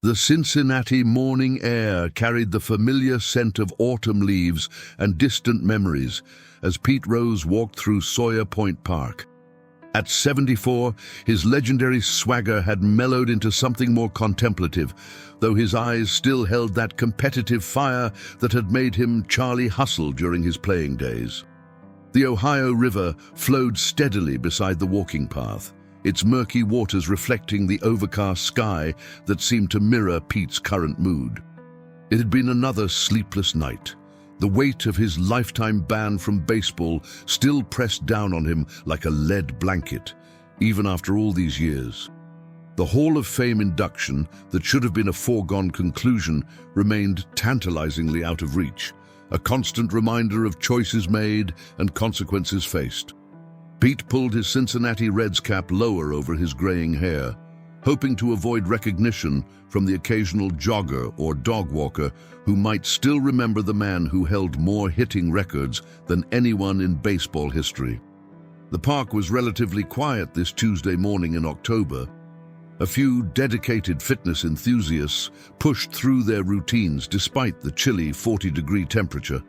The Cincinnati morning air carried the familiar scent of autumn leaves and distant memories as Pete Rose walked through Sawyer Point Park. At 74, his legendary swagger had mellowed into something more contemplative, though his eyes still held that competitive fire that had made him Charlie Hustle during his playing days. The Ohio River flowed steadily beside the walking path, its murky waters reflecting the overcast sky that seemed to mirror Pete's current mood. It had been another sleepless night. The weight of his lifetime ban from baseball still pressed down on him like a lead blanket, even after all these years. The Hall of Fame induction, that should have been a foregone conclusion, remained tantalizingly out of reach, a constant reminder of choices made and consequences faced. Pete pulled his Cincinnati Reds cap lower over his graying hair, hoping to avoid recognition from the occasional jogger or dog walker who might still remember the man who held more hitting records than anyone in baseball history. The park was relatively quiet this Tuesday morning in October. A few dedicated fitness enthusiasts pushed through their routines despite the chilly 40-degree temperature,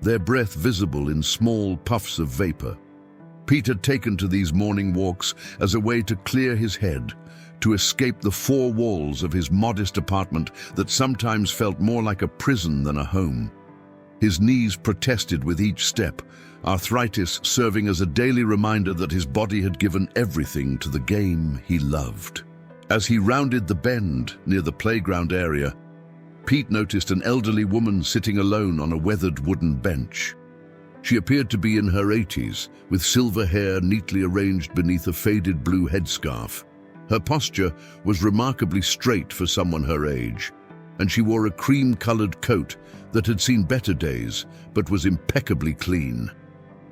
their breath visible in small puffs of vapor. Pete had taken to these morning walks as a way to clear his head, to escape the four walls of his modest apartment that sometimes felt more like a prison than a home. His knees protested with each step, arthritis serving as a daily reminder that his body had given everything to the game he loved. As he rounded the bend near the playground area, Pete noticed an elderly woman sitting alone on a weathered wooden bench. She appeared to be in her 80s, with silver hair neatly arranged beneath a faded blue headscarf. Her posture was remarkably straight for someone her age, and she wore a cream-colored coat that had seen better days, but was impeccably clean.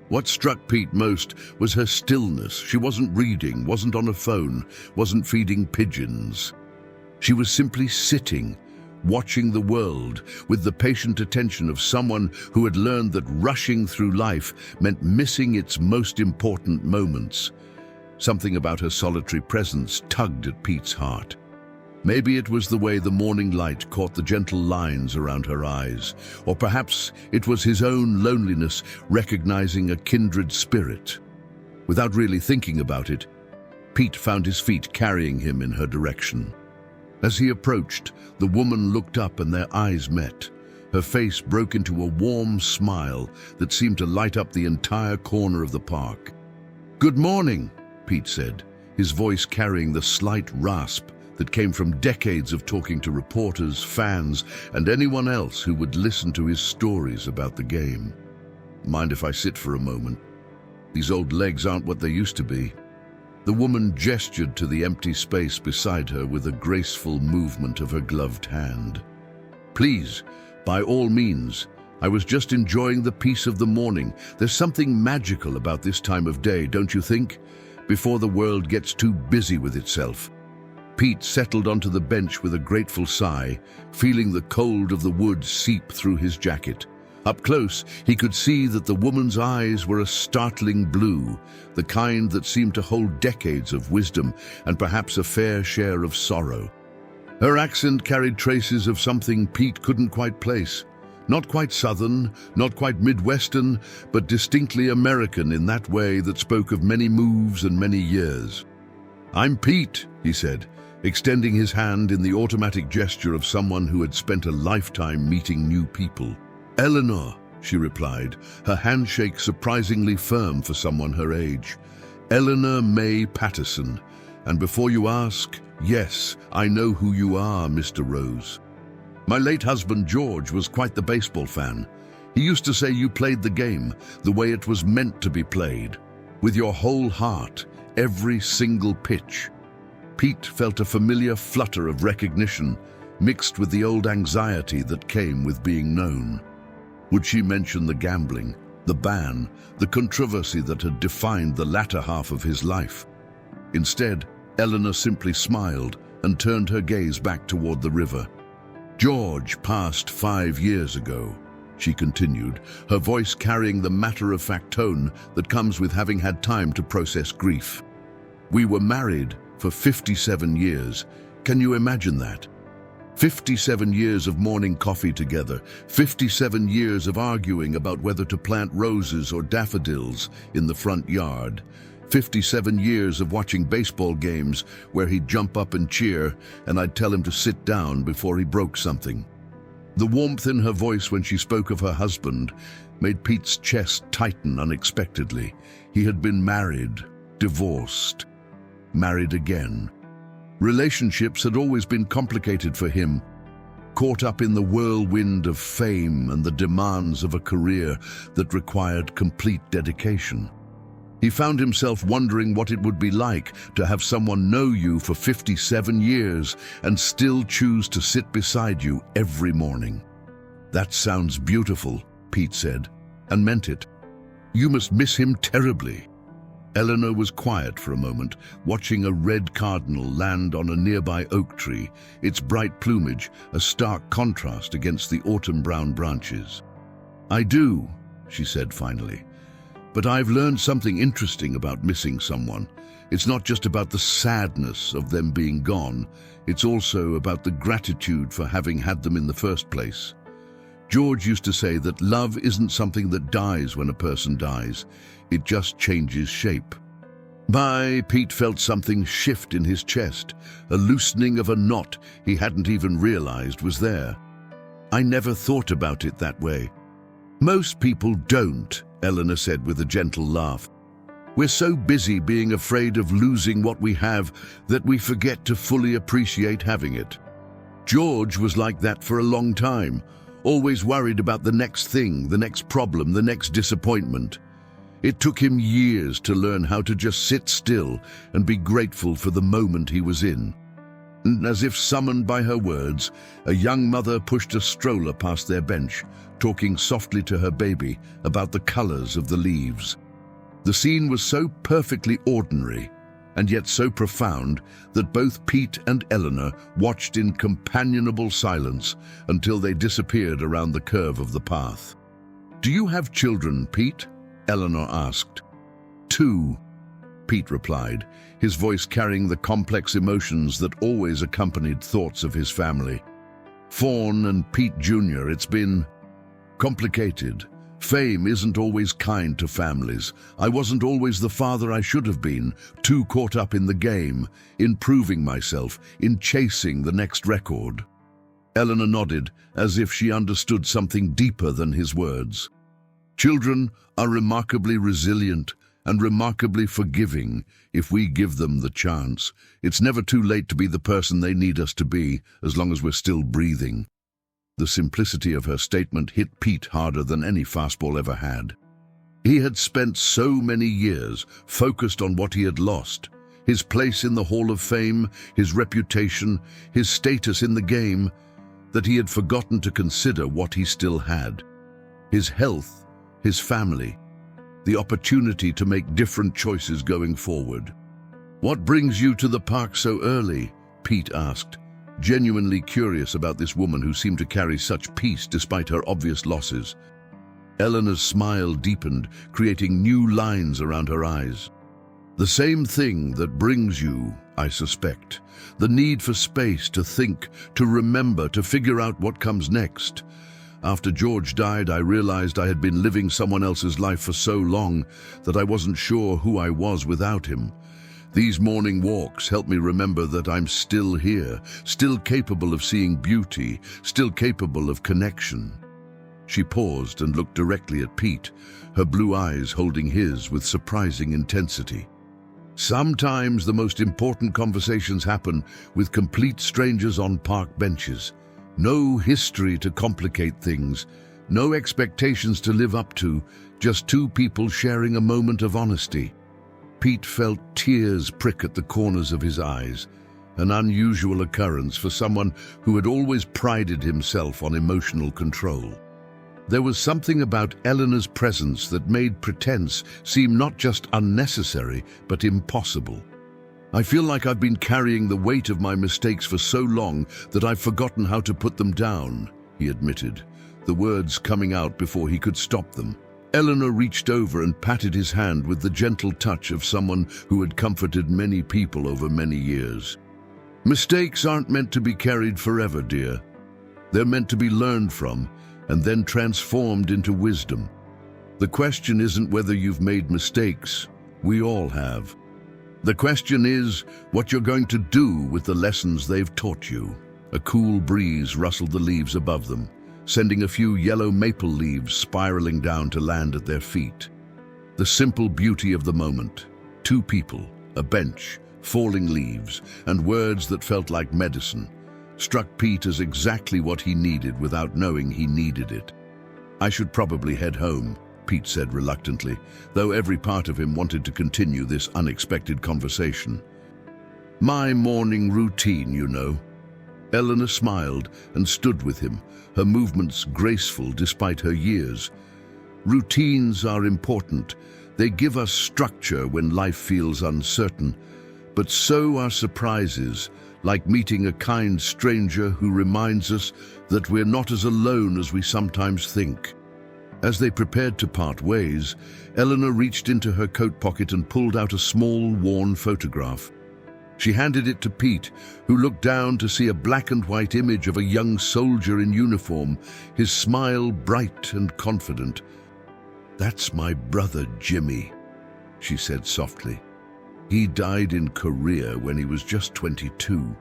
What struck Pete most was her stillness. She wasn't reading, wasn't on a phone, wasn't feeding pigeons. She was simply sitting, watching the world with the patient attention of someone who had learned that rushing through life meant missing its most important moments. Something about her solitary presence tugged at Pete's heart. Maybe it was the way the morning light caught the gentle lines around her eyes, or perhaps it was his own loneliness recognizing a kindred spirit. Without really thinking about it, Pete found his feet carrying him in her direction. As he approached, the woman looked up and their eyes met. Her face broke into a warm smile that seemed to light up the entire corner of the park. "Good morning," Pete said, his voice carrying the slight rasp that came from decades of talking to reporters, fans, and anyone else who would listen to his stories about the game. "Mind if I sit for a moment? These old legs aren't what they used to be." The woman gestured to the empty space beside her with a graceful movement of her gloved hand. "Please, by all means. I was just enjoying the peace of the morning. There's something magical about this time of day, don't you think? Before the world gets too busy with itself." Pete settled onto the bench with a grateful sigh, feeling the cold of the woods seep through his jacket. Up close, he could see that the woman's eyes were a startling blue, the kind that seemed to hold decades of wisdom and perhaps a fair share of sorrow. Her accent carried traces of something Pete couldn't quite place. Not quite Southern, not quite Midwestern, but distinctly American in that way that spoke of many moves and many years. "I'm Pete," he said, extending his hand in the automatic gesture of someone who had spent a lifetime meeting new people. "Eleanor," she replied, her handshake surprisingly firm for someone her age. "Eleanor May Patterson. And before you ask, yes, I know who you are, Mr. Rose. My late husband George was quite the baseball fan. He used to say you played the game the way it was meant to be played, with your whole heart, every single pitch." Pete felt a familiar flutter of recognition, mixed with the old anxiety that came with being known. Would she mention the gambling, the ban, the controversy that had defined the latter half of his life? Instead, Eleanor simply smiled and turned her gaze back toward the river. "George passed 5 years ago," she continued, her voice carrying the matter-of-fact tone that comes with having had time to process grief. "We were married for 57 years. Can you imagine that? 57 years of morning coffee together, 57 years of arguing about whether to plant roses or daffodils in the front yard, 57 years of watching baseball games where he'd jump up and cheer and I'd tell him to sit down before he broke something. The warmth in her voice when she spoke of her husband made Pete's chest tighten unexpectedly. He had been married, divorced, married again. Relationships had always been complicated for him, caught up in the whirlwind of fame and the demands of a career that required complete dedication. He found himself wondering what it would be like to have someone know you for 57 years and still choose to sit beside you every morning. "That sounds beautiful," Pete said, and meant it. "You must miss him terribly." Eleanor was quiet for a moment, watching a red cardinal land on a nearby oak tree, its bright plumage a stark contrast against the autumn brown branches. "I do," she said finally. "But I've learned something interesting about missing someone. It's not just about the sadness of them being gone, it's also about the gratitude for having had them in the first place. George used to say that love isn't something that dies when a person dies, it just changes shape." Pete felt something shift in his chest, a loosening of a knot he hadn't even realized was there. "I never thought about it that way." "Most people don't," Eleanor said with a gentle laugh. "We're so busy being afraid of losing what we have that we forget to fully appreciate having it. George was like that for a long time, always worried about the next thing, the next problem, the next disappointment. It took him years to learn how to just sit still and be grateful for the moment he was in." And as if summoned by her words, a young mother pushed a stroller past their bench, talking softly to her baby about the colors of the leaves. The scene was so perfectly ordinary, and yet so profound, that both Pete and Eleanor watched in companionable silence until they disappeared around the curve of the path. "Do you have children, Pete?" Eleanor asked. "Two," Pete replied, his voice carrying the complex emotions that always accompanied thoughts of his family. "Fawn and Pete Jr., it's been complicated. Fame isn't always kind to families. I wasn't always the father I should have been, too caught up in the game, in proving myself, in chasing the next record." Eleanor nodded, as if she understood something deeper than his words. "Children are remarkably resilient and remarkably forgiving if we give them the chance. It's never too late to be the person they need us to be, as long as we're still breathing." The simplicity of her statement hit Pete harder than any fastball ever had. He had spent so many years focused on what he had lost, his place in the Hall of Fame, his reputation, his status in the game, that he had forgotten to consider what he still had. His health, his family, the opportunity to make different choices going forward. "What brings you to the park so early?" Pete asked, genuinely curious about this woman who seemed to carry such peace despite her obvious losses. Eleanor's smile deepened, creating new lines around her eyes. "The same thing that brings you, I suspect. The need for space to think, to remember, to figure out what comes next. After George died, I realized I had been living someone else's life for so long that I wasn't sure who I was without him. These morning walks help me remember that I'm still here, still capable of seeing beauty, still capable of connection." She paused and looked directly at Pete, her blue eyes holding his with surprising intensity. "Sometimes the most important conversations happen with complete strangers on park benches. No history to complicate things, no expectations to live up to, just two people sharing a moment of honesty." Pete felt tears prick at the corners of his eyes, an unusual occurrence for someone who had always prided himself on emotional control. There was something about Eleanor's presence that made pretense seem not just unnecessary, but impossible. "I feel like I've been carrying the weight of my mistakes for so long that I've forgotten how to put them down," he admitted, the words coming out before he could stop them. Eleanor reached over and patted his hand with the gentle touch of someone who had comforted many people over many years. Mistakes aren't meant to be carried forever, dear. They're meant to be learned from and then transformed into wisdom. The question isn't whether you've made mistakes. We all have. The question is what you're going to do with the lessons they've taught you. A cool breeze rustled the leaves above them, sending a few yellow maple leaves spiraling down to land at their feet. The simple beauty of the moment. Two people, a bench, falling leaves, and words that felt like medicine, struck Pete as exactly what he needed without knowing he needed it. "I should probably head home," Pete said reluctantly, though every part of him wanted to continue this unexpected conversation. "My morning routine, you know." Eleanor smiled and stood with him, her movements graceful despite her years. "Routines are important. They give us structure when life feels uncertain. But so are surprises, like meeting a kind stranger who reminds us that we're not as alone as we sometimes think." As they prepared to part ways, Eleanor reached into her coat pocket and pulled out a small, worn photograph. She handed it to Pete, who looked down to see a black and white image of a young soldier in uniform, his smile bright and confident. "That's my brother, Jimmy," she said softly. "He died in Korea when he was just 22.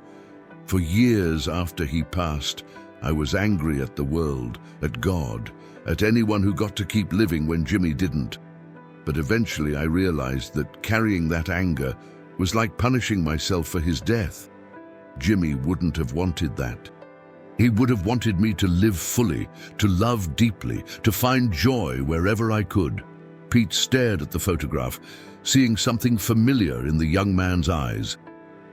For years after he passed, I was angry at the world, at God, at anyone who got to keep living when Jimmy didn't. But eventually I realized that carrying that anger was like punishing myself for his death. Jimmy wouldn't have wanted that. He would have wanted me to live fully, to love deeply, to find joy wherever I could." Pete stared at the photograph, seeing something familiar in the young man's eyes.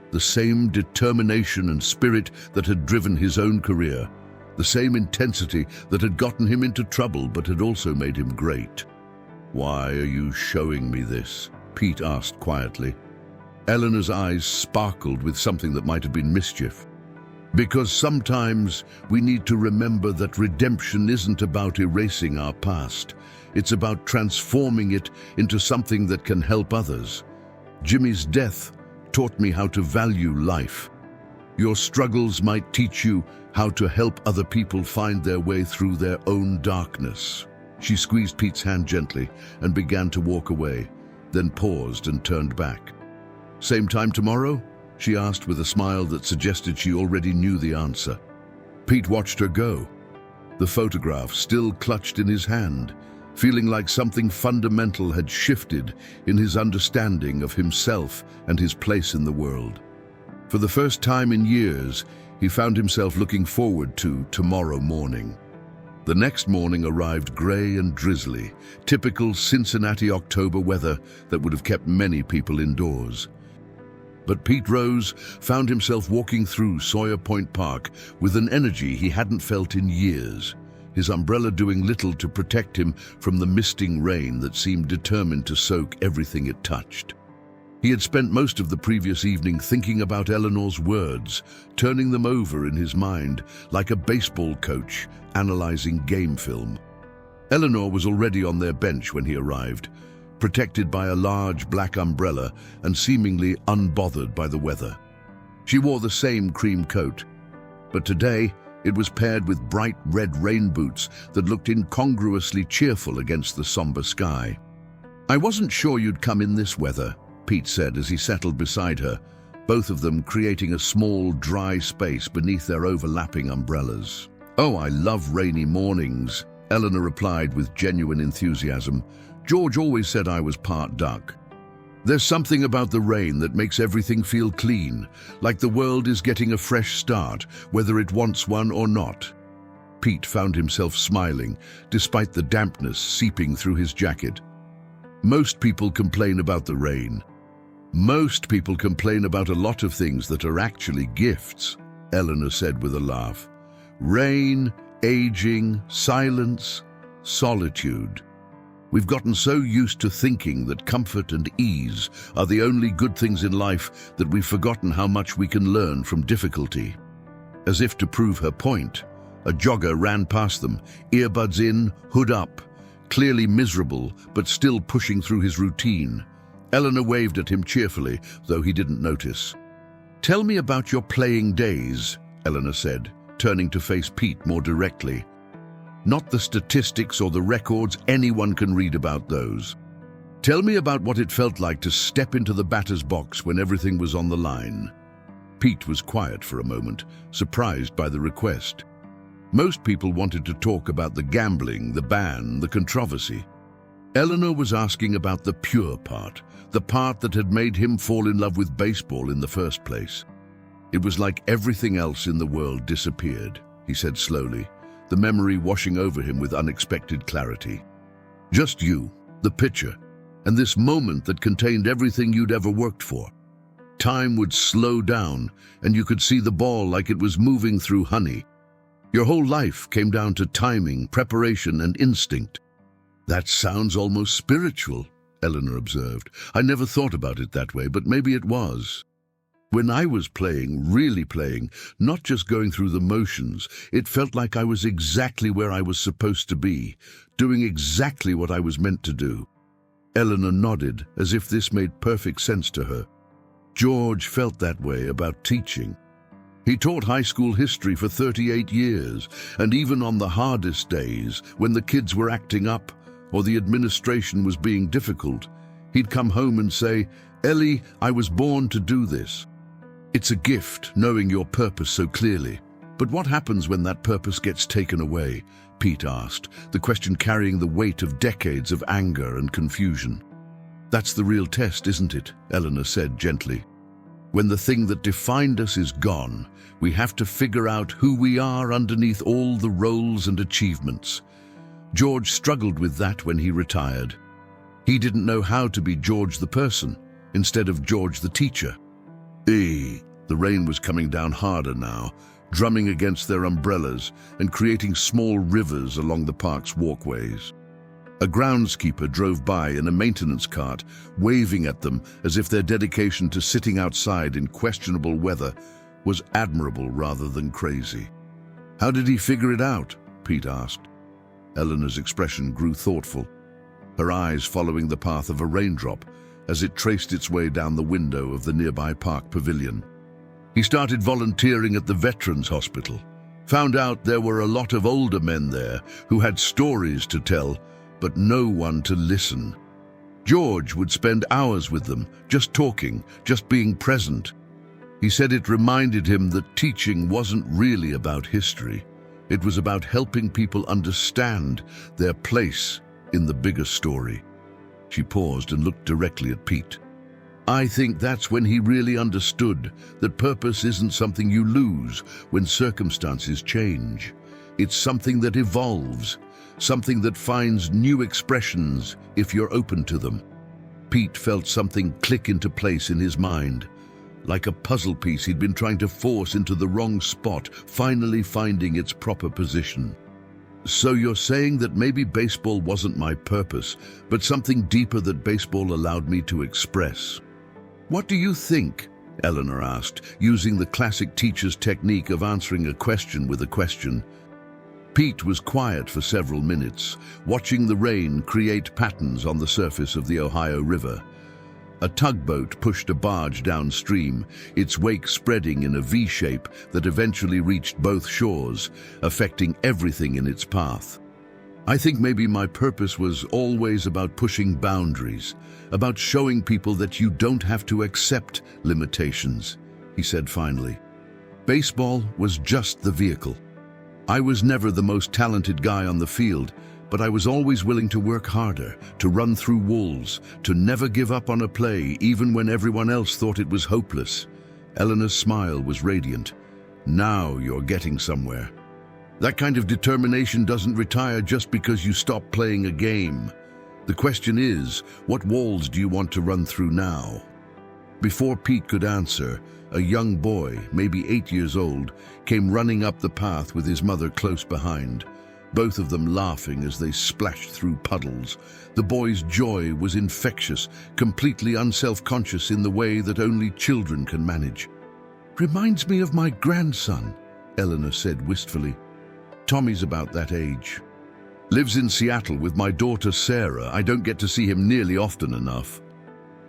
The same determination and spirit that had driven his own career. The same intensity that had gotten him into trouble but had also made him great. "Why are you showing me this?" Pete asked quietly. Eleanor's eyes sparkled with something that might have been mischief. "Because sometimes we need to remember that redemption isn't about erasing our past. It's about transforming it into something that can help others. Jimmy's death taught me how to value life. Your struggles might teach you how to help other people find their way through their own darkness." She squeezed Pete's hand gently and began to walk away, then paused and turned back. "Same time tomorrow?" she asked with a smile that suggested she already knew the answer. Pete watched her go, the photograph still clutched in his hand, feeling like something fundamental had shifted in his understanding of himself and his place in the world. For the first time in years, he found himself looking forward to tomorrow morning. The next morning arrived grey and drizzly, typical Cincinnati October weather that would have kept many people indoors. But Pete Rose found himself walking through Sawyer Point Park with an energy he hadn't felt in years, his umbrella doing little to protect him from the misting rain that seemed determined to soak everything it touched. He had spent most of the previous evening thinking about Eleanor's words, turning them over in his mind like a baseball coach analyzing game film. Eleanor was already on their bench when he arrived, protected by a large black umbrella and seemingly unbothered by the weather. She wore the same cream coat, but today it was paired with bright red rain boots that looked incongruously cheerful against the somber sky. "I wasn't sure you'd come in this weather," Pete said as he settled beside her, both of them creating a small, dry space beneath their overlapping umbrellas. "Oh, I love rainy mornings," Eleanor replied with genuine enthusiasm. "George always said I was part duck. There's something about the rain that makes everything feel clean, like the world is getting a fresh start, whether it wants one or not." Pete found himself smiling, despite the dampness seeping through his jacket. "Most people complain about the rain. Most people complain about a lot of things that are actually gifts," Eleanor said with a laugh. "Rain, aging, silence, solitude. We've gotten so used to thinking that comfort and ease are the only good things in life that we've forgotten how much we can learn from difficulty." As if to prove her point, a jogger ran past them, earbuds in, hood up, clearly miserable but still pushing through his routine. Eleanor waved at him cheerfully, though he didn't notice. Tell me about your playing days, Eleanor said, turning to face Pete more directly. Not the statistics or the records, anyone can read about those. Tell me about what it felt like to step into the batter's box when everything was on the line. Pete was quiet for a moment, surprised by the request. Most people wanted to talk about the gambling, the ban, the controversy. Eleanor was asking about the pure part, the part that had made him fall in love with baseball in the first place. It was like everything else in the world disappeared, he said slowly, the memory washing over him with unexpected clarity. Just you, the pitcher, and this moment that contained everything you'd ever worked for. Time would slow down, and you could see the ball like it was moving through honey. Your whole life came down to timing, preparation, and instinct. That sounds almost spiritual, Eleanor observed. I never thought about it that way, but maybe it was. When I was playing, really playing, not just going through the motions, it felt like I was exactly where I was supposed to be, doing exactly what I was meant to do. Eleanor nodded, as if this made perfect sense to her. George felt that way about teaching. He taught high school history for 38 years, and even on the hardest days, when the kids were acting up or the administration was being difficult, he'd come home and say, "Ellie, I was born to do this." It's a gift, knowing your purpose so clearly. But what happens when that purpose gets taken away? Pete asked, the question carrying the weight of decades of anger and confusion. That's the real test, isn't it? Eleanor said gently. When the thing that defined us is gone, we have to figure out who we are underneath all the roles and achievements. George struggled with that when he retired. He didn't know how to be George the person instead of George the teacher. The rain was coming down harder now, drumming against their umbrellas and creating small rivers along the park's walkways. A groundskeeper drove by in a maintenance cart, waving at them as if their dedication to sitting outside in questionable weather was admirable rather than crazy. How did he figure it out? Pete asked. Eleanor's expression grew thoughtful, her eyes following the path of a raindrop as it traced its way down the window of the nearby park pavilion. He started volunteering at the Veterans Hospital, found out there were a lot of older men there who had stories to tell, but no one to listen. George would spend hours with them, just talking, just being present. He said it reminded him that teaching wasn't really about history. It was about helping people understand their place in the bigger story. She paused and looked directly at Pete. I think that's when he really understood that purpose isn't something you lose when circumstances change. It's something that evolves, something that finds new expressions if you're open to them. Pete felt something click into place in his mind, like a puzzle piece he'd been trying to force into the wrong spot, finally finding its proper position. So you're saying that maybe baseball wasn't my purpose, but something deeper that baseball allowed me to express. What do you think? Eleanor asked, using the classic teacher's technique of answering a question with a question. Pete was quiet for several minutes, watching the rain create patterns on the surface of the Ohio River. A tugboat pushed a barge downstream, its wake spreading in a V-shape that eventually reached both shores, affecting everything in its path. I think maybe my purpose was always about pushing boundaries, about showing people that you don't have to accept limitations, he said finally. Baseball was just the vehicle. I was never the most talented guy on the field, but I was always willing to work harder, to run through walls, to never give up on a play even when everyone else thought it was hopeless. Eleanor's smile was radiant. Now you're getting somewhere. That kind of determination doesn't retire just because you stop playing a game. The question is, what walls do you want to run through now? Before Pete could answer, a young boy, maybe 8 years old, came running up the path with his mother close behind, both of them laughing as they splashed through puddles. The boy's joy was infectious, completely unself-conscious in the way that only children can manage. Reminds me of my grandson, Eleanor said wistfully. Tommy's about that age. Lives in Seattle with my daughter Sarah. I don't get to see him nearly often enough.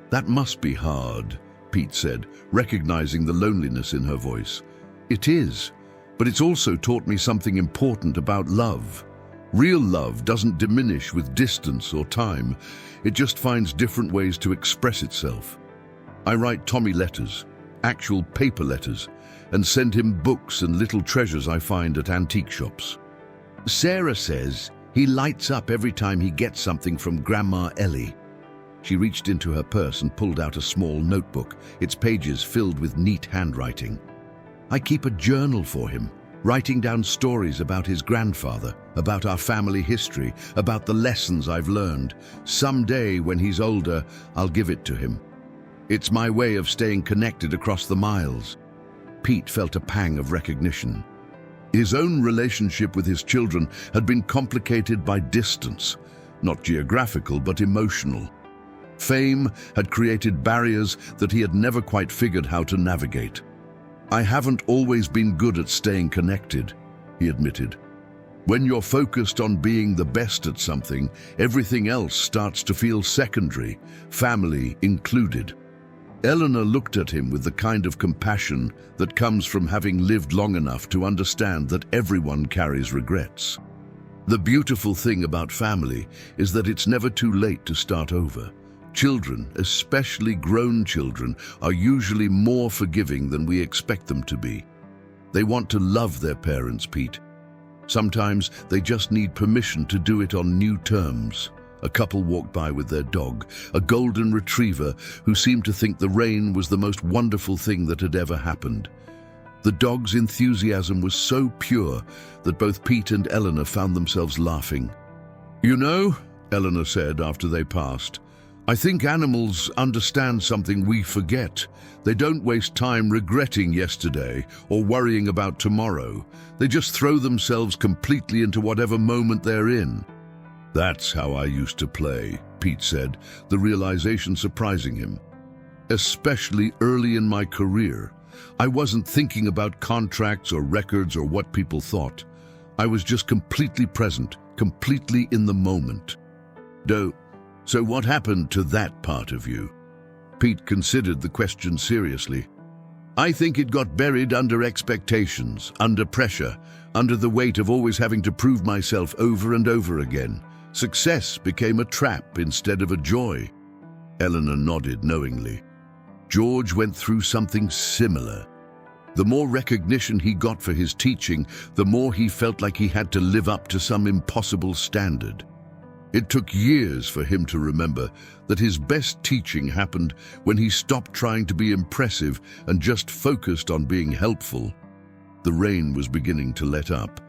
That must be hard, Pete said, recognizing the loneliness in her voice. It is, but it's also taught me something important about love. Real love doesn't diminish with distance or time. It just finds different ways to express itself. I write Tommy letters, actual paper letters, and send him books and little treasures I find at antique shops. Sarah says he lights up every time he gets something from Grandma Ellie. She reached into her purse and pulled out a small notebook, its pages filled with neat handwriting. I keep a journal for him, writing down stories about his grandfather, about our family history, about the lessons I've learned. Someday, when he's older, I'll give it to him. It's my way of staying connected across the miles. Pete felt a pang of recognition. His own relationship with his children had been complicated by distance, not geographical but emotional. Fame had created barriers that he had never quite figured how to navigate. I haven't always been good at staying connected, he admitted. When you're focused on being the best at something, everything else starts to feel secondary, family included. Eleanor looked at him with the kind of compassion that comes from having lived long enough to understand that everyone carries regrets. The beautiful thing about family is that it's never too late to start over. Children, especially grown children, are usually more forgiving than we expect them to be. They want to love their parents, Pete. Sometimes they just need permission to do it on new terms. A couple walked by with their dog, a golden retriever who seemed to think the rain was the most wonderful thing that had ever happened. The dog's enthusiasm was so pure that both Pete and Eleanor found themselves laughing. You know, Eleanor said after they passed, I think animals understand something we forget. They don't waste time regretting yesterday or worrying about tomorrow. They just throw themselves completely into whatever moment they're in. That's how I used to play, Pete said, the realization surprising him. Especially early in my career, I wasn't thinking about contracts or records or what people thought. I was just completely present, completely in the moment. So what happened to that part of you? Pete considered the question seriously. I think it got buried under expectations, under pressure, under the weight of always having to prove myself over and over again. Success became a trap instead of a joy. Eleanor nodded knowingly. George went through something similar. The more recognition he got for his teaching, the more he felt like he had to live up to some impossible standard. It took years for him to remember that his best teaching happened when he stopped trying to be impressive and just focused on being helpful. The rain was beginning to let up,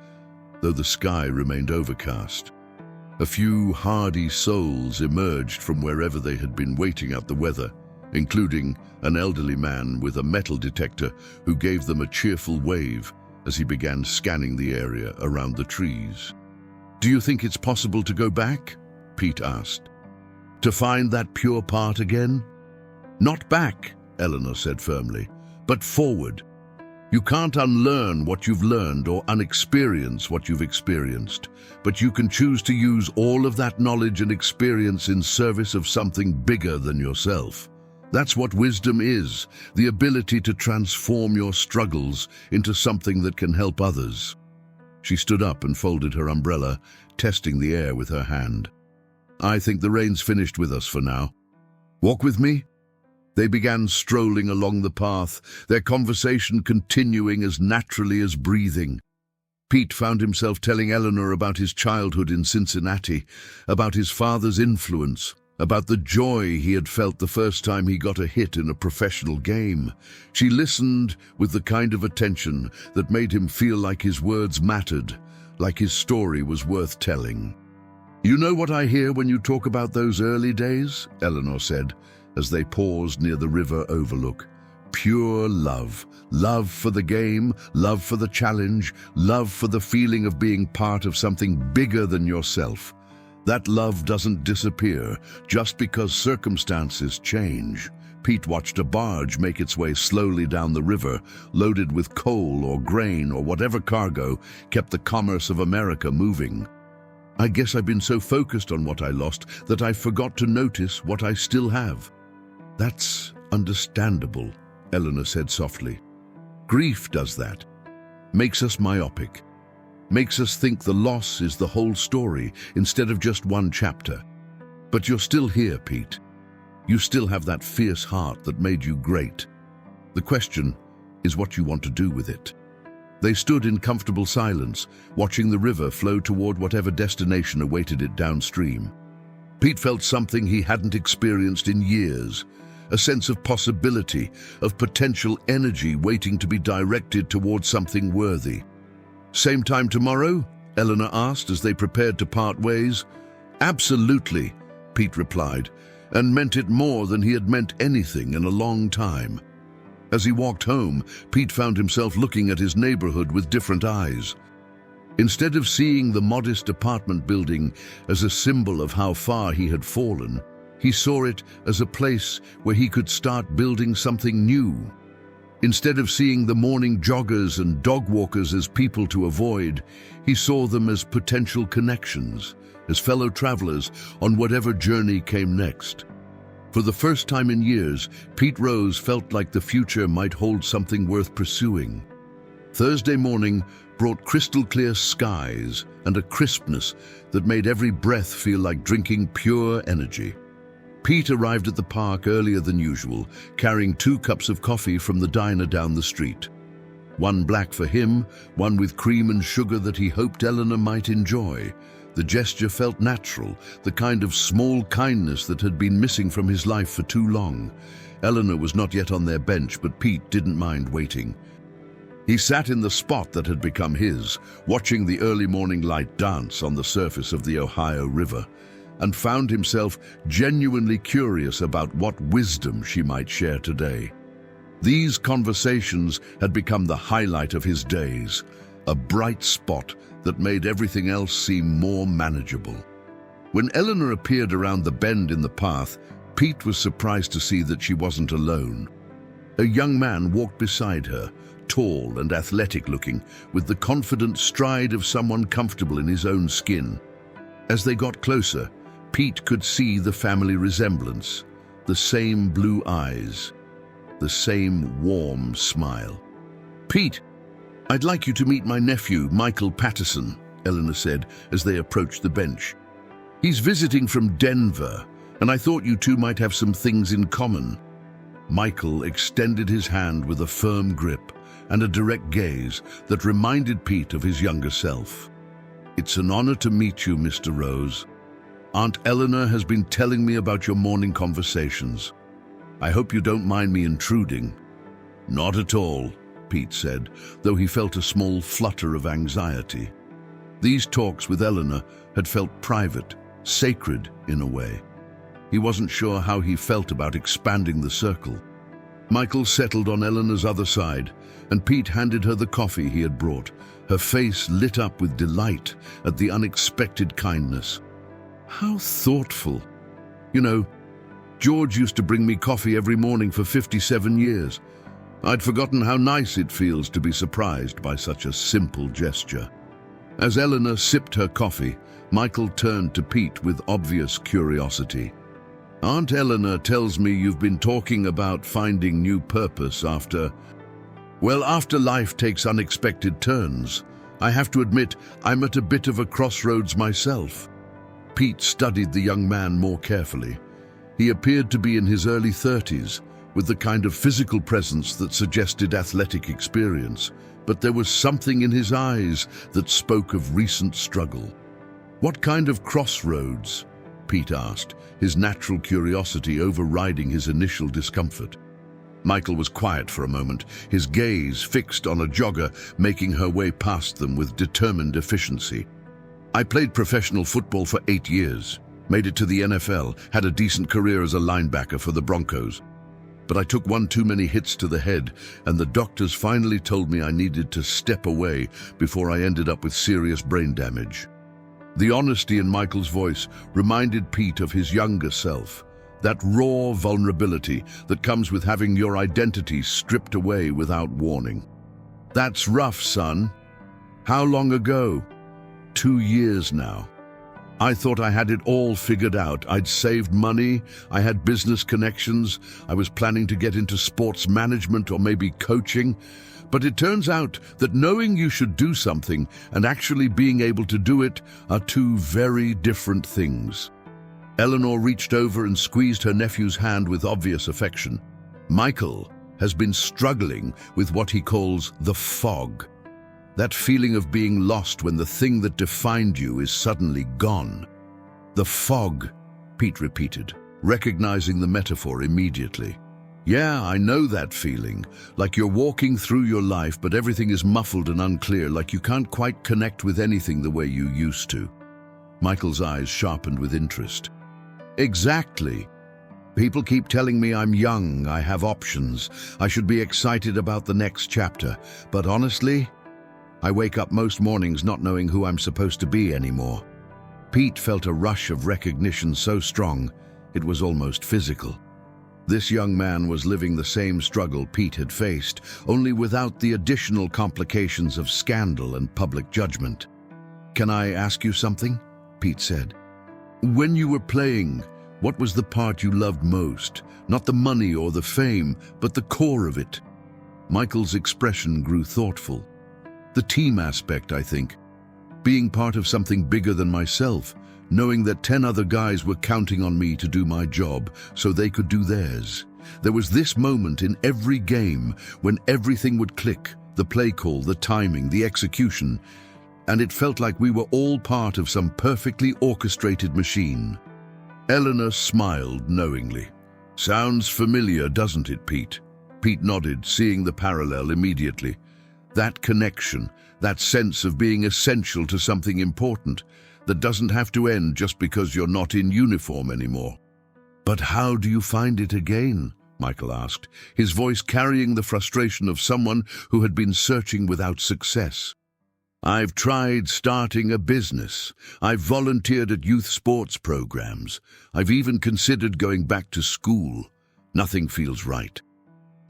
though the sky remained overcast. A few hardy souls emerged from wherever they had been waiting out the weather, including an elderly man with a metal detector who gave them a cheerful wave as he began scanning the area around the trees. Do you think it's possible to go back? Pete asked. To find that pure part again? Not back, Eleanor said firmly, but forward. You can't unlearn what you've learned or unexperience what you've experienced, but you can choose to use all of that knowledge and experience in service of something bigger than yourself. That's what wisdom is, the ability to transform your struggles into something that can help others. She stood up and folded her umbrella, testing the air with her hand. I think the rain's finished with us for now. Walk with me? They began strolling along the path, their conversation continuing as naturally as breathing. Pete found himself telling Eleanor about his childhood in Cincinnati, about his father's influence, about the joy he had felt the first time he got a hit in a professional game. She listened with the kind of attention that made him feel like his words mattered, like his story was worth telling. You know what I hear when you talk about those early days? Eleanor said, as they paused near the river overlook. Pure love. Love for the game, love for the challenge, love for the feeling of being part of something bigger than yourself. That love doesn't disappear just because circumstances change. Pete watched a barge make its way slowly down the river, loaded with coal or grain or whatever cargo kept the commerce of America moving. I guess I've been so focused on what I lost that I forgot to notice what I still have. That's understandable, Eleanor said softly. Grief does that. Makes us myopic. Makes us think the loss is the whole story instead of just one chapter. But you're still here, Pete. You still have that fierce heart that made you great. The question is what you want to do with it. They stood in comfortable silence, watching the river flow toward whatever destination awaited it downstream. Pete felt something he hadn't experienced in years, a sense of possibility, of potential energy waiting to be directed towards something worthy. Same time tomorrow? Eleanor asked as they prepared to part ways. Absolutely, Pete replied, and meant it more than he had meant anything in a long time. As he walked home, Pete found himself looking at his neighborhood with different eyes. Instead of seeing the modest apartment building as a symbol of how far he had fallen, he saw it as a place where he could start building something new. Instead of seeing the morning joggers and dog walkers as people to avoid, he saw them as potential connections, as fellow travelers on whatever journey came next. For the first time in years, Pete Rose felt like the future might hold something worth pursuing. Thursday morning brought crystal-clear skies and a crispness that made every breath feel like drinking pure energy. Pete arrived at the park earlier than usual, carrying 2 cups of coffee from the diner down the street. One black for him, one with cream and sugar that he hoped Eleanor might enjoy. The gesture felt natural, the kind of small kindness that had been missing from his life for too long. Eleanor was not yet on their bench, but Pete didn't mind waiting. He sat in the spot that had become his, watching the early morning light dance on the surface of the Ohio River, and found himself genuinely curious about what wisdom she might share today. These conversations had become the highlight of his days, a bright spot that made everything else seem more manageable. When Eleanor appeared around the bend in the path, Pete was surprised to see that she wasn't alone. A young man walked beside her, tall and athletic-looking, with the confident stride of someone comfortable in his own skin. As they got closer, Pete could see the family resemblance, the same blue eyes, the same warm smile. "Pete, I'd like you to meet my nephew, Michael Patterson," Eleanor said as they approached the bench. "He's visiting from Denver, and I thought you two might have some things in common." Michael extended his hand with a firm grip and a direct gaze that reminded Pete of his younger self. "It's an honor to meet you, Mr. Rose. Aunt Eleanor has been telling me about your morning conversations. I hope you don't mind me intruding." "Not at all," Pete said, though he felt a small flutter of anxiety. These talks with Eleanor had felt private, sacred in a way. He wasn't sure how he felt about expanding the circle. Michael settled on Eleanor's other side, and Pete handed her the coffee he had brought, her face lit up with delight at the unexpected kindness. How thoughtful. You know, George used to bring me coffee every morning for 57 years. I'd forgotten how nice it feels to be surprised by such a simple gesture. As Eleanor sipped her coffee, Michael turned to Pete with obvious curiosity. "Aunt Eleanor tells me you've been talking about finding new purpose after life takes unexpected turns. I have to admit, I'm at a bit of a crossroads myself." Pete studied the young man more carefully. He appeared to be in his early 30s, with the kind of physical presence that suggested athletic experience, but there was something in his eyes that spoke of recent struggle. "What kind of crossroads?" Pete asked, his natural curiosity overriding his initial discomfort. Michael was quiet for a moment, his gaze fixed on a jogger making her way past them with determined efficiency. "I played professional football for 8 years, made it to the NFL, had a decent career as a linebacker for the Broncos. But I took one too many hits to the head, and the doctors finally told me I needed to step away before I ended up with serious brain damage." The honesty in Michael's voice reminded Pete of his younger self, that raw vulnerability that comes with having your identity stripped away without warning. "That's rough, son. How long ago?" 2 years now." I thought I had it all figured out. I'd saved money, I had business connections, I was planning to get into sports management or maybe coaching. But it turns out that knowing you should do something and actually being able to do it are two very different things. Eleanor reached over and squeezed her nephew's hand with obvious affection. Michael has been struggling with what he calls the fog. That feeling of being lost when the thing that defined you is suddenly gone. The fog, Pete repeated, recognizing the metaphor immediately. Yeah, I know that feeling, like you're walking through your life but everything is muffled and unclear, like you can't quite connect with anything the way you used to. Michael's eyes sharpened with interest. Exactly. People keep telling me I'm young, I have options, I should be excited about the next chapter, but honestly, I wake up most mornings not knowing who I'm supposed to be anymore. Pete felt a rush of recognition so strong, it was almost physical. This young man was living the same struggle Pete had faced, only without the additional complications of scandal and public judgment. Can I ask you something? Pete said. When you were playing, what was the part you loved most? Not the money or the fame, but the core of it. Michael's expression grew thoughtful. The team aspect, I think. Being part of something bigger than myself, knowing that 10 other guys were counting on me to do my job so they could do theirs. There was this moment in every game when everything would click, the play call, the timing, the execution, and it felt like we were all part of some perfectly orchestrated machine. Eleanor smiled knowingly. Sounds familiar, doesn't it, Pete? Pete nodded, seeing the parallel immediately. That connection, that sense of being essential to something important that doesn't have to end just because you're not in uniform anymore. But how do you find it again? Michael asked, his voice carrying the frustration of someone who had been searching without success. I've tried starting a business. I've volunteered at youth sports programs. I've even considered going back to school. Nothing feels right.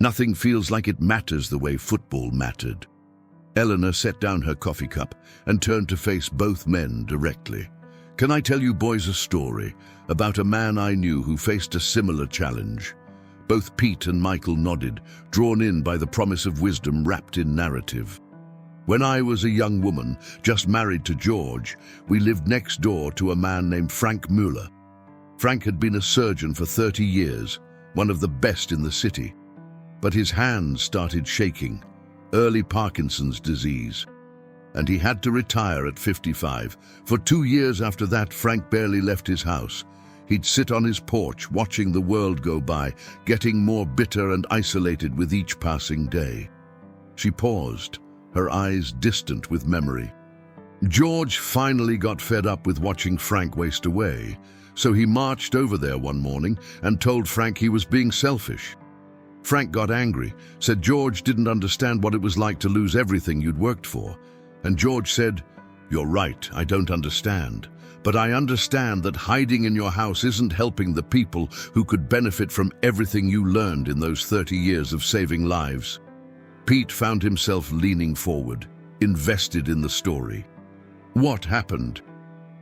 Nothing feels like it matters the way football mattered. Eleanor set down her coffee cup and turned to face both men directly. Can I tell you boys a story about a man I knew who faced a similar challenge? Both Pete and Michael nodded, drawn in by the promise of wisdom wrapped in narrative. When I was a young woman, just married to George, we lived next door to a man named Frank Mueller. Frank had been a surgeon for 30 years, one of the best in the city. But his hands started shaking. Early Parkinson's disease, and he had to retire at 55. For 2 years after that, Frank barely left his house. He'd sit on his porch watching the world go by, getting more bitter and isolated with each passing day. She paused, her eyes distant with memory. George finally got fed up with watching Frank waste away, so he marched over there one morning and told Frank he was being selfish. Frank got angry, said George didn't understand what it was like to lose everything you'd worked for. And George said, "You're right, I don't understand. But I understand that hiding in your house isn't helping the people who could benefit from everything you learned in those 30 years of saving lives." Pete found himself leaning forward, invested in the story. What happened?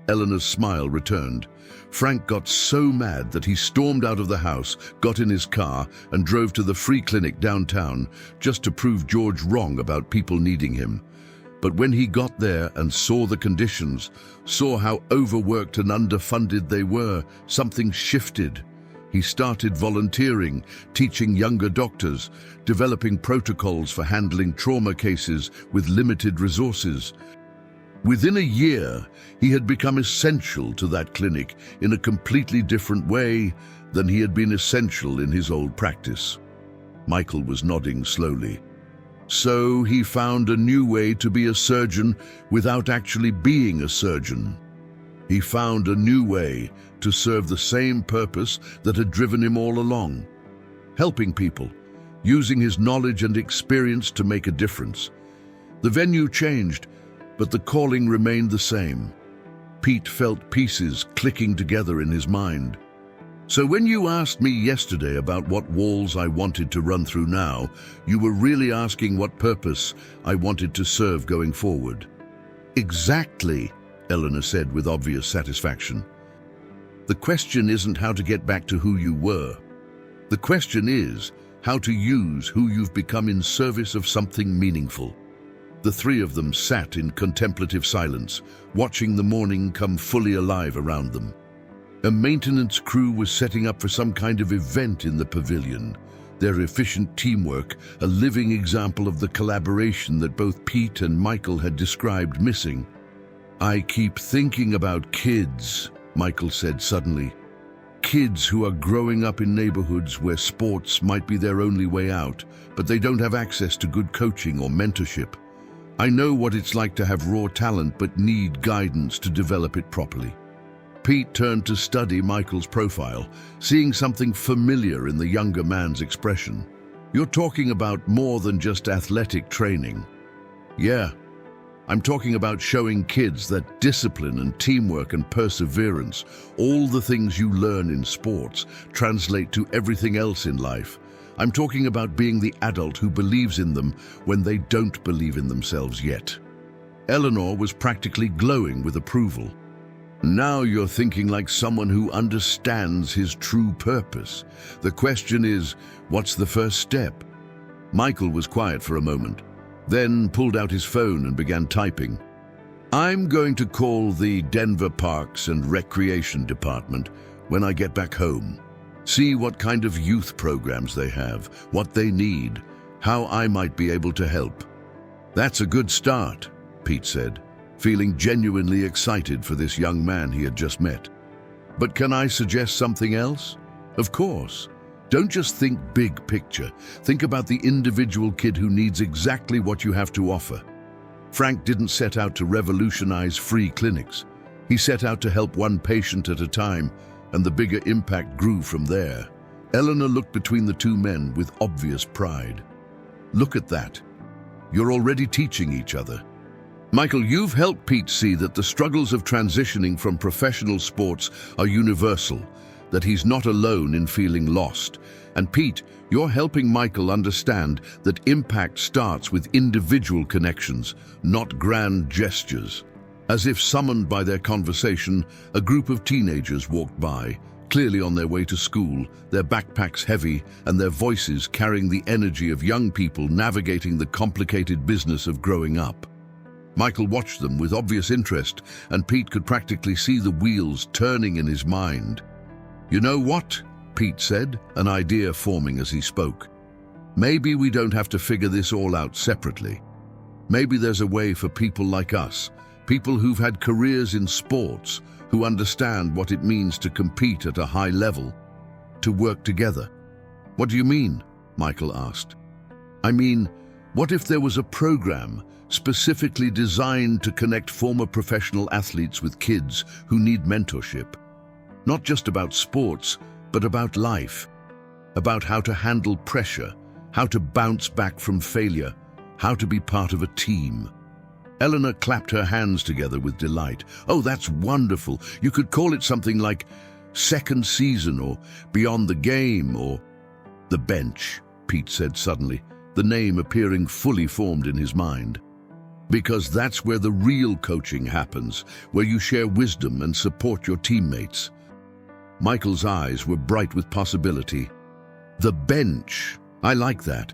Eleanor's smile returned. Frank got so mad that he stormed out of the house, got in his car, and drove to the free clinic downtown just to prove George wrong about people needing him. But when he got there and saw the conditions, saw how overworked and underfunded they were, something shifted. He started volunteering, teaching younger doctors, developing protocols for handling trauma cases with limited resources. Within a year, he had become essential to that clinic in a completely different way than he had been essential in his old practice. Michael was nodding slowly. So he found a new way to be a surgeon without actually being a surgeon. He found a new way to serve the same purpose that had driven him all along, helping people, using his knowledge and experience to make a difference. The venue changed, but the calling remained the same. Pete felt pieces clicking together in his mind. So when you asked me yesterday about what walls I wanted to run through now, you were really asking what purpose I wanted to serve going forward. Exactly, Eleanor said with obvious satisfaction. The question isn't how to get back to who you were. The question is how to use who you've become in service of something meaningful. The three of them sat in contemplative silence, watching the morning come fully alive around them. A maintenance crew was setting up for some kind of event in the pavilion. Their efficient teamwork, a living example of the collaboration that both Pete and Michael had described missing. "I keep thinking about kids," Michael said suddenly. "Kids who are growing up in neighborhoods where sports might be their only way out, but they don't have access to good coaching or mentorship. I know what it's like to have raw talent but need guidance to develop it properly." Pete turned to study Michael's profile, seeing something familiar in the younger man's expression. "You're talking about more than just athletic training." "Yeah, I'm talking about showing kids that discipline and teamwork and perseverance, all the things you learn in sports, translate to everything else in life. I'm talking about being the adult who believes in them when they don't believe in themselves yet." Eleanor was practically glowing with approval. "Now you're thinking like someone who understands his true purpose. The question is, what's the first step?" Michael was quiet for a moment, then pulled out his phone and began typing. "I'm going to call the Denver Parks and Recreation Department when I get back home. See what kind of youth programs they have, what they need, how I might be able to help." "That's a good start," Pete said, feeling genuinely excited for this young man he had just met. "But can I suggest something else?" "Of course. Don't just think big picture. Think about the individual kid who needs exactly what you have to offer." Frank didn't set out to revolutionize free clinics. He set out to help one patient at a time, and the bigger impact grew from there. Eleanor looked between the two men with obvious pride. "Look at that. You're already teaching each other." "Michael, you've helped Pete see that the struggles of transitioning from professional sports are universal, that he's not alone in feeling lost. And Pete, you're helping Michael understand that impact starts with individual connections, not grand gestures." As if summoned by their conversation, a group of teenagers walked by, clearly on their way to school, their backpacks heavy and their voices carrying the energy of young people navigating the complicated business of growing up. Michael watched them with obvious interest, and Pete could practically see the wheels turning in his mind. "You know what?" Pete said, an idea forming as he spoke. "Maybe we don't have to figure this all out separately. Maybe there's a way for people like us, people who've had careers in sports, who understand what it means to compete at a high level, to work together." "What do you mean?" Michael asked. "I mean, what if there was a program specifically designed to connect former professional athletes with kids who need mentorship? Not just about sports, but about life, about how to handle pressure, how to bounce back from failure, how to be part of a team." Eleanor clapped her hands together with delight. "Oh, that's wonderful. You could call it something like Second Season or Beyond the Game or The Bench," Pete said suddenly, the name appearing fully formed in his mind. "Because that's where the real coaching happens, where you share wisdom and support your teammates." Michael's eyes were bright with possibility. "The Bench. I like that.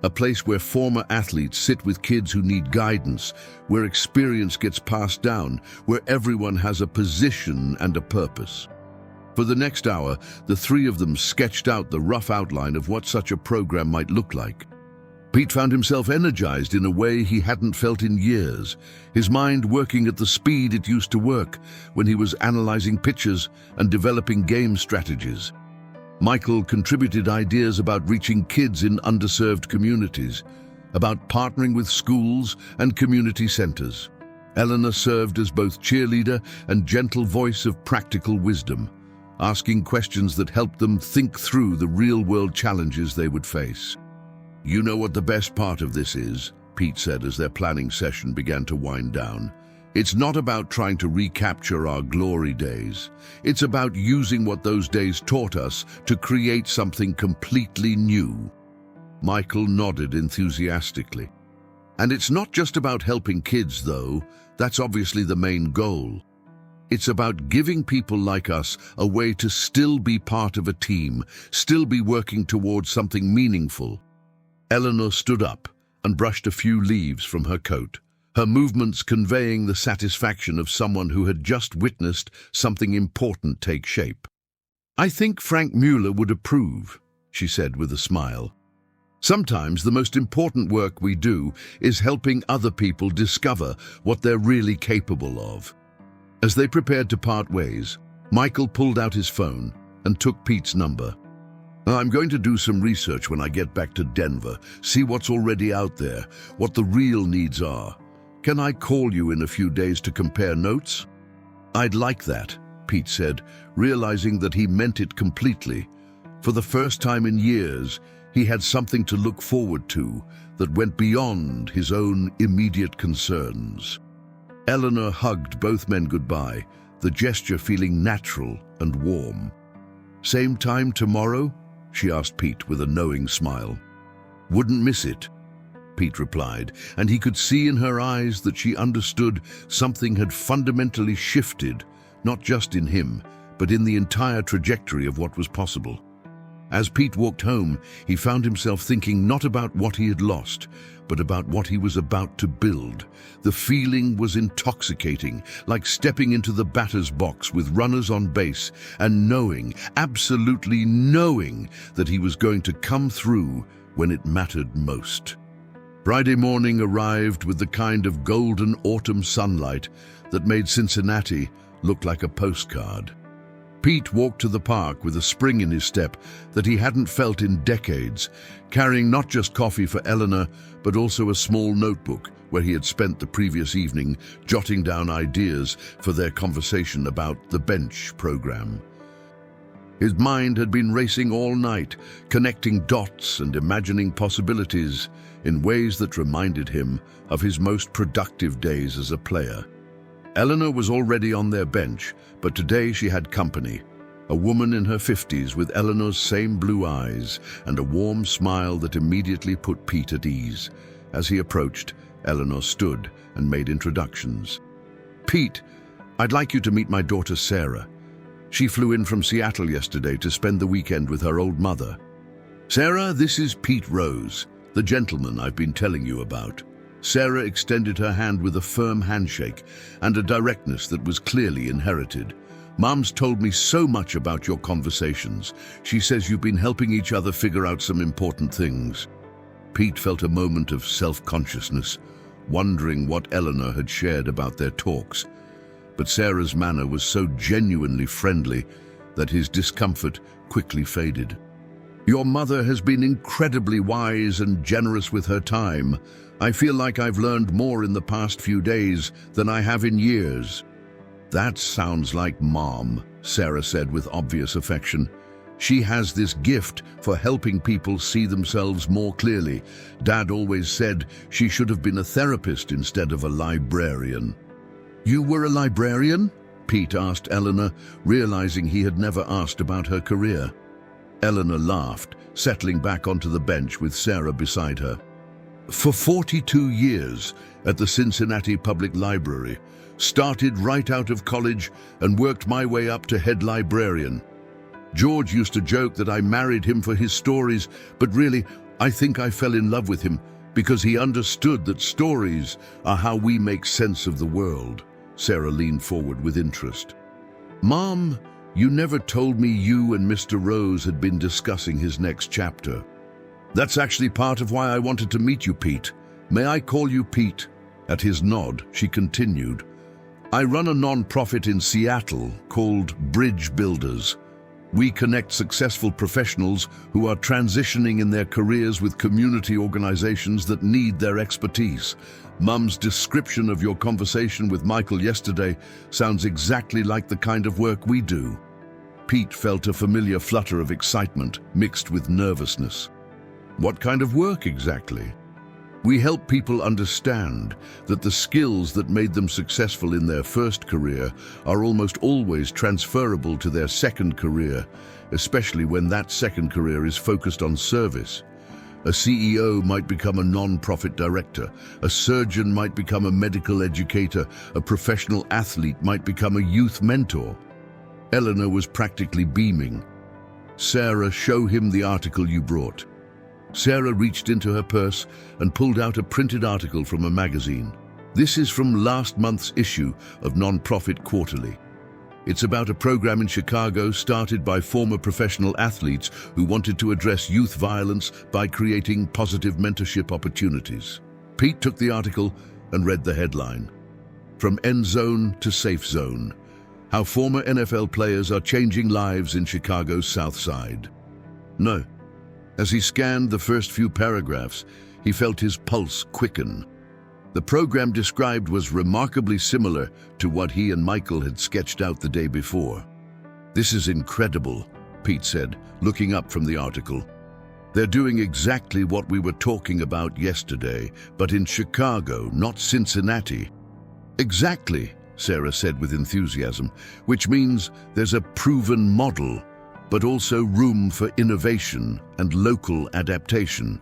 A place where former athletes sit with kids who need guidance, where experience gets passed down, where everyone has a position and a purpose." For the next hour, the three of them sketched out the rough outline of what such a program might look like. Pete found himself energized in a way he hadn't felt in years, his mind working at the speed it used to work when he was analyzing pitches and developing game strategies. Michael contributed ideas about reaching kids in underserved communities, about partnering with schools and community centers. Eleanor served as both cheerleader and gentle voice of practical wisdom, asking questions that helped them think through the real-world challenges they would face. "You know what the best part of this is?" Pete said as their planning session began to wind down. "It's not about trying to recapture our glory days. It's about using what those days taught us to create something completely new." Michael nodded enthusiastically. And it's not just about helping kids, though. That's obviously the main goal. It's about giving people like us a way to still be part of a team, still be working towards something meaningful. Eleanor stood up and brushed a few leaves from her coat, her movements conveying the satisfaction of someone who had just witnessed something important take shape. "I think Frank Mueller would approve," she said with a smile. "Sometimes the most important work we do is helping other people discover what they're really capable of." As they prepared to part ways, Michael pulled out his phone and took Pete's number. "I'm going to do some research when I get back to Denver, see what's already out there, what the real needs are. Can I call you in a few days to compare notes?" "I'd like that," Pete said, realizing that he meant it completely. For the first time in years, he had something to look forward to that went beyond his own immediate concerns. Eleanor hugged both men goodbye, the gesture feeling natural and warm. "Same time tomorrow?" she asked Pete with a knowing smile. "Wouldn't miss it," Pete replied, and he could see in her eyes that she understood something had fundamentally shifted, not just in him, but in the entire trajectory of what was possible. As Pete walked home, he found himself thinking not about what he had lost, but about what he was about to build. The feeling was intoxicating, like stepping into the batter's box with runners on base and knowing, absolutely knowing, that he was going to come through when it mattered most. Friday morning arrived with the kind of golden autumn sunlight that made Cincinnati look like a postcard. Pete walked to the park with a spring in his step that he hadn't felt in decades, carrying not just coffee for Eleanor, but also a small notebook where he had spent the previous evening jotting down ideas for their conversation about the bench program. His mind had been racing all night, connecting dots and imagining possibilities in ways that reminded him of his most productive days as a player. Eleanor was already on their bench, but today she had company. A woman in her 50s with Eleanor's same blue eyes and a warm smile that immediately put Pete at ease. As he approached, Eleanor stood and made introductions. "Pete, I'd like you to meet my daughter Sarah. She flew in from Seattle yesterday to spend the weekend with her old mother. Sarah, this is Pete Rose, the gentleman I've been telling you about." Sarah extended her hand with a firm handshake and a directness that was clearly inherited. "Mom's told me so much about your conversations. She says you've been helping each other figure out some important things." Pete felt a moment of self-consciousness, wondering what Eleanor had shared about their talks. But Sarah's manner was so genuinely friendly that his discomfort quickly faded. "Your mother has been incredibly wise and generous with her time. I feel like I've learned more in the past few days than I have in years." "That sounds like Mom," Sarah said with obvious affection. "She has this gift for helping people see themselves more clearly. Dad always said she should have been a therapist instead of a librarian." "You were a librarian?" Pete asked Eleanor, realizing he had never asked about her career. Eleanor laughed, settling back onto the bench with Sarah beside her. "For 42 years at the Cincinnati Public Library. Started right out of college and worked my way up to head librarian. George used to joke that I married him for his stories, but really, I think I fell in love with him because he understood that stories are how we make sense of the world." Sarah leaned forward with interest. "Mom, you never told me you and Mr. Rose had been discussing his next chapter." "That's actually part of why I wanted to meet you, Pete. May I call you Pete?" At his nod, she continued, "I run a non-profit in Seattle called Bridge Builders. We connect successful professionals who are transitioning in their careers with community organizations that need their expertise. Mum's description of your conversation with Michael yesterday sounds exactly like the kind of work we do." Pete felt a familiar flutter of excitement mixed with nervousness. "What kind of work exactly?" "We help people understand that the skills that made them successful in their first career are almost always transferable to their second career, especially when that second career is focused on service. A CEO might become a non-profit director. A surgeon might become a medical educator. A professional athlete might become a youth mentor. Eleanor was practically beaming. "Sarah, show him the article you brought." Sarah reached into her purse and pulled out a printed article from a magazine. "This is from last month's issue of Non-Profit Quarterly. It's about a program in Chicago started by former professional athletes who wanted to address youth violence by creating positive mentorship opportunities." Pete took the article and read the headline. "From End Zone to Safe Zone. How former NFL players are changing lives in Chicago's South Side." No. As he scanned the first few paragraphs, he felt his pulse quicken. The program described was remarkably similar to what he and Michael had sketched out the day before. "This is incredible," Pete said, looking up from the article. "They're doing exactly what we were talking about yesterday, but in Chicago, not Cincinnati." "Exactly," Sarah said with enthusiasm, "which means there's a proven model, but also room for innovation and local adaptation.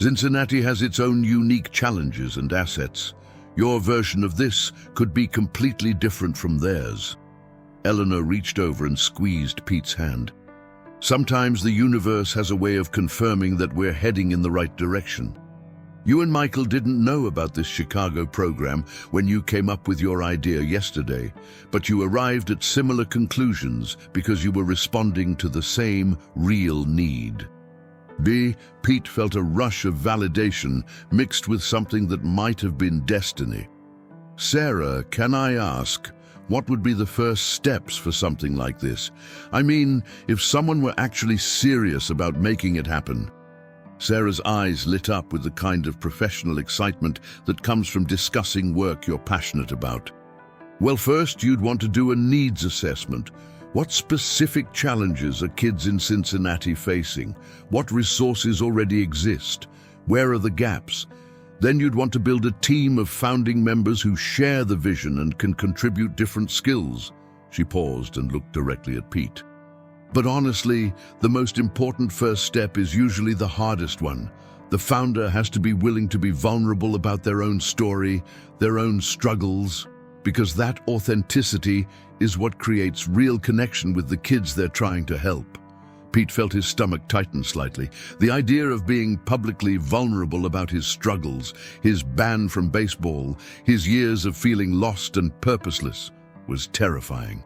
Cincinnati has its own unique challenges and assets. Your version of this could be completely different from theirs." Eleanor reached over and squeezed Pete's hand. "Sometimes the universe has a way of confirming that we're heading in the right direction. You and Michael didn't know about this Chicago program when you came up with your idea yesterday, but you arrived at similar conclusions because you were responding to the same real need." Pete felt a rush of validation mixed with something that might have been destiny. "Sarah, can I ask, what would be the first steps for something like this? I mean, if someone were actually serious about making it happen." Sarah's eyes lit up with the kind of professional excitement that comes from discussing work you're passionate about. "Well, first, you'd want to do a needs assessment. What specific challenges are kids in Cincinnati facing? What resources already exist? Where are the gaps? Then you'd want to build a team of founding members who share the vision and can contribute different skills." She paused and looked directly at Pete. "But honestly, the most important first step is usually the hardest one. The founder has to be willing to be vulnerable about their own story, their own struggles, because that authenticity is what creates real connection with the kids they're trying to help." Pete felt his stomach tighten slightly. The idea of being publicly vulnerable about his struggles, his ban from baseball, his years of feeling lost and purposeless, was terrifying.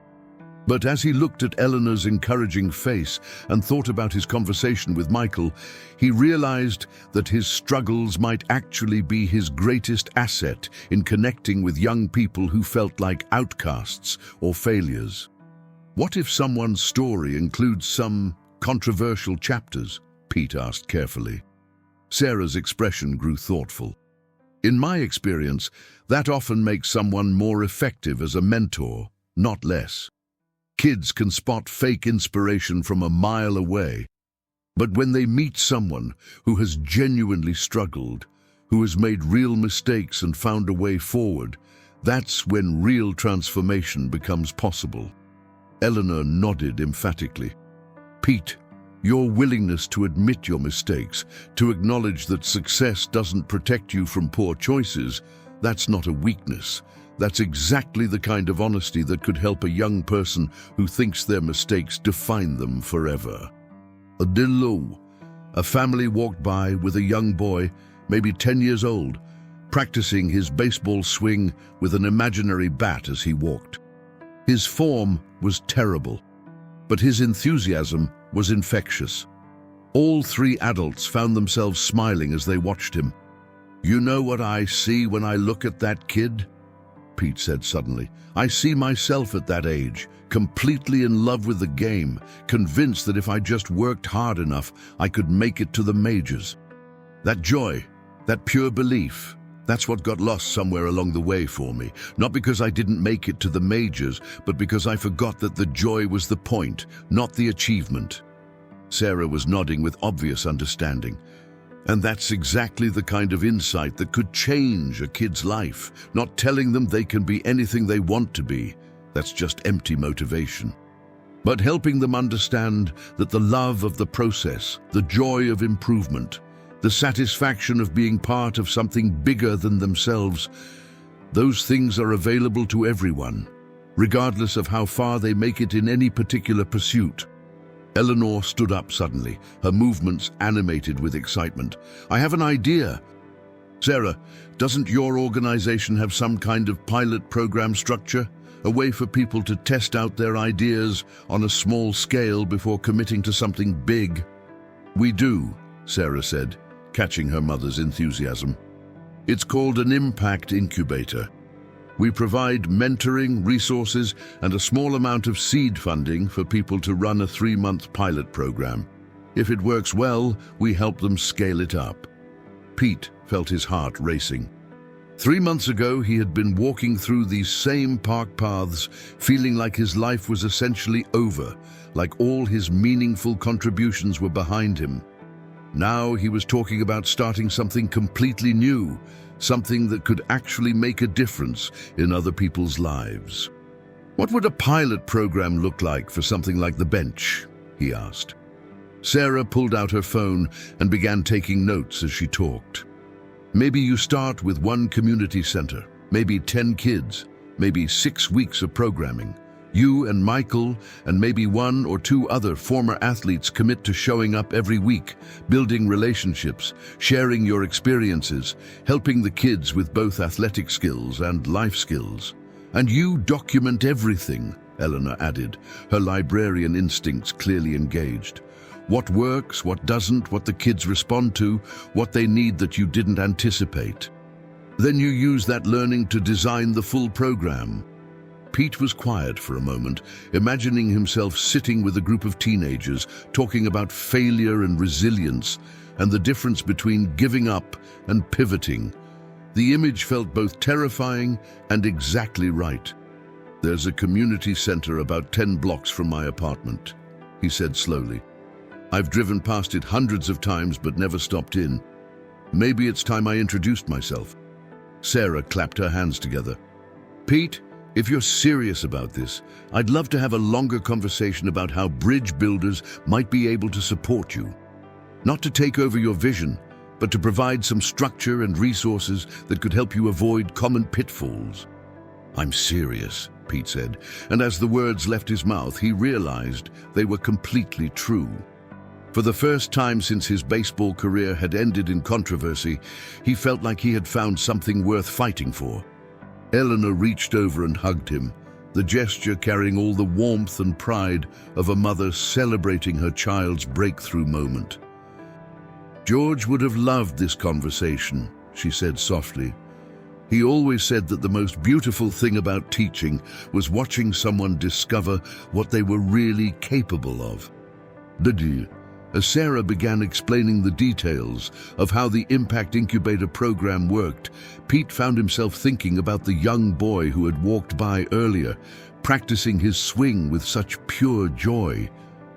But as he looked at Eleanor's encouraging face and thought about his conversation with Michael, he realized that his struggles might actually be his greatest asset in connecting with young people who felt like outcasts or failures. "What if someone's story includes some controversial chapters?" Pete asked carefully. Sarah's expression grew thoughtful. "In my experience, that often makes someone more effective as a mentor, not less. Kids can spot fake inspiration from a mile away. But when they meet someone who has genuinely struggled, who has made real mistakes and found a way forward, that's when real transformation becomes possible." Eleanor nodded emphatically. "Pete, your willingness to admit your mistakes, to acknowledge that success doesn't protect you from poor choices, that's not a weakness. That's exactly the kind of honesty that could help a young person who thinks their mistakes define them forever." A family walked by with a young boy, maybe 10 years old, practicing his baseball swing with an imaginary bat as he walked. His form was terrible, but his enthusiasm was infectious. All three adults found themselves smiling as they watched him. "You know what I see when I look at that kid?" Pete said suddenly. "I see myself at that age, completely in love with the game, convinced that if I just worked hard enough, I could make it to the majors. That joy, that pure belief, that's what got lost somewhere along the way for me. Not because I didn't make it to the majors, but because I forgot that the joy was the point, not the achievement." Sarah was nodding with obvious understanding. "And that's exactly the kind of insight that could change a kid's life, not telling them they can be anything they want to be. That's just empty motivation. But helping them understand that the love of the process, the joy of improvement, the satisfaction of being part of something bigger than themselves. Those things are available to everyone, regardless of how far they make it in any particular pursuit. Eleanor stood up suddenly, her movements animated with excitement. "I have an idea." "Sarah, doesn't your organization have some kind of pilot program structure? A way for people to test out their ideas on a small scale before committing to something big?" "We do," Sarah said, catching her mother's enthusiasm. "It's called an impact incubator. We provide mentoring, resources, and a small amount of seed funding for people to run a 3-month pilot program. If it works well, we help them scale it up." Pete felt his heart racing. 3 months ago, he had been walking through these same park paths, feeling like his life was essentially over, like all his meaningful contributions were behind him. Now he was talking about starting something completely new, something that could actually make a difference in other people's lives. "What would a pilot program look like for something like the bench?" he asked. Sarah pulled out her phone and began taking notes as she talked. "Maybe you start with one community center, maybe 10 kids, maybe 6 weeks of programming. You and Michael and maybe 1 or 2 other former athletes commit to showing up every week, building relationships, sharing your experiences, helping the kids with both athletic skills and life skills. And you document everything," Eleanor added, her librarian instincts clearly engaged. "What works, what doesn't, what the kids respond to, what they need that you didn't anticipate. Then you use that learning to design the full program." Pete was quiet for a moment, imagining himself sitting with a group of teenagers, talking about failure and resilience, and the difference between giving up and pivoting. The image felt both terrifying and exactly right. "There's a community center about 10 blocks from my apartment," he said slowly. "I've driven past it hundreds of times but never stopped in. Maybe it's time I introduced myself." Sarah clapped her hands together. "Pete, if you're serious about this, I'd love to have a longer conversation about how bridge builders might be able to support you. Not to take over your vision, but to provide some structure and resources that could help you avoid common pitfalls." "I'm serious," Pete said, and as the words left his mouth, he realized they were completely true. For the first time since his baseball career had ended in controversy, he felt like he had found something worth fighting for. Eleanor reached over and hugged him, the gesture carrying all the warmth and pride of a mother celebrating her child's breakthrough moment. "George would have loved this conversation," she said softly. "He always said that the most beautiful thing about teaching was watching someone discover what they were really capable of." "Did you?" As Sarah began explaining the details of how the Impact Incubator program worked, Pete found himself thinking about the young boy who had walked by earlier, practicing his swing with such pure joy.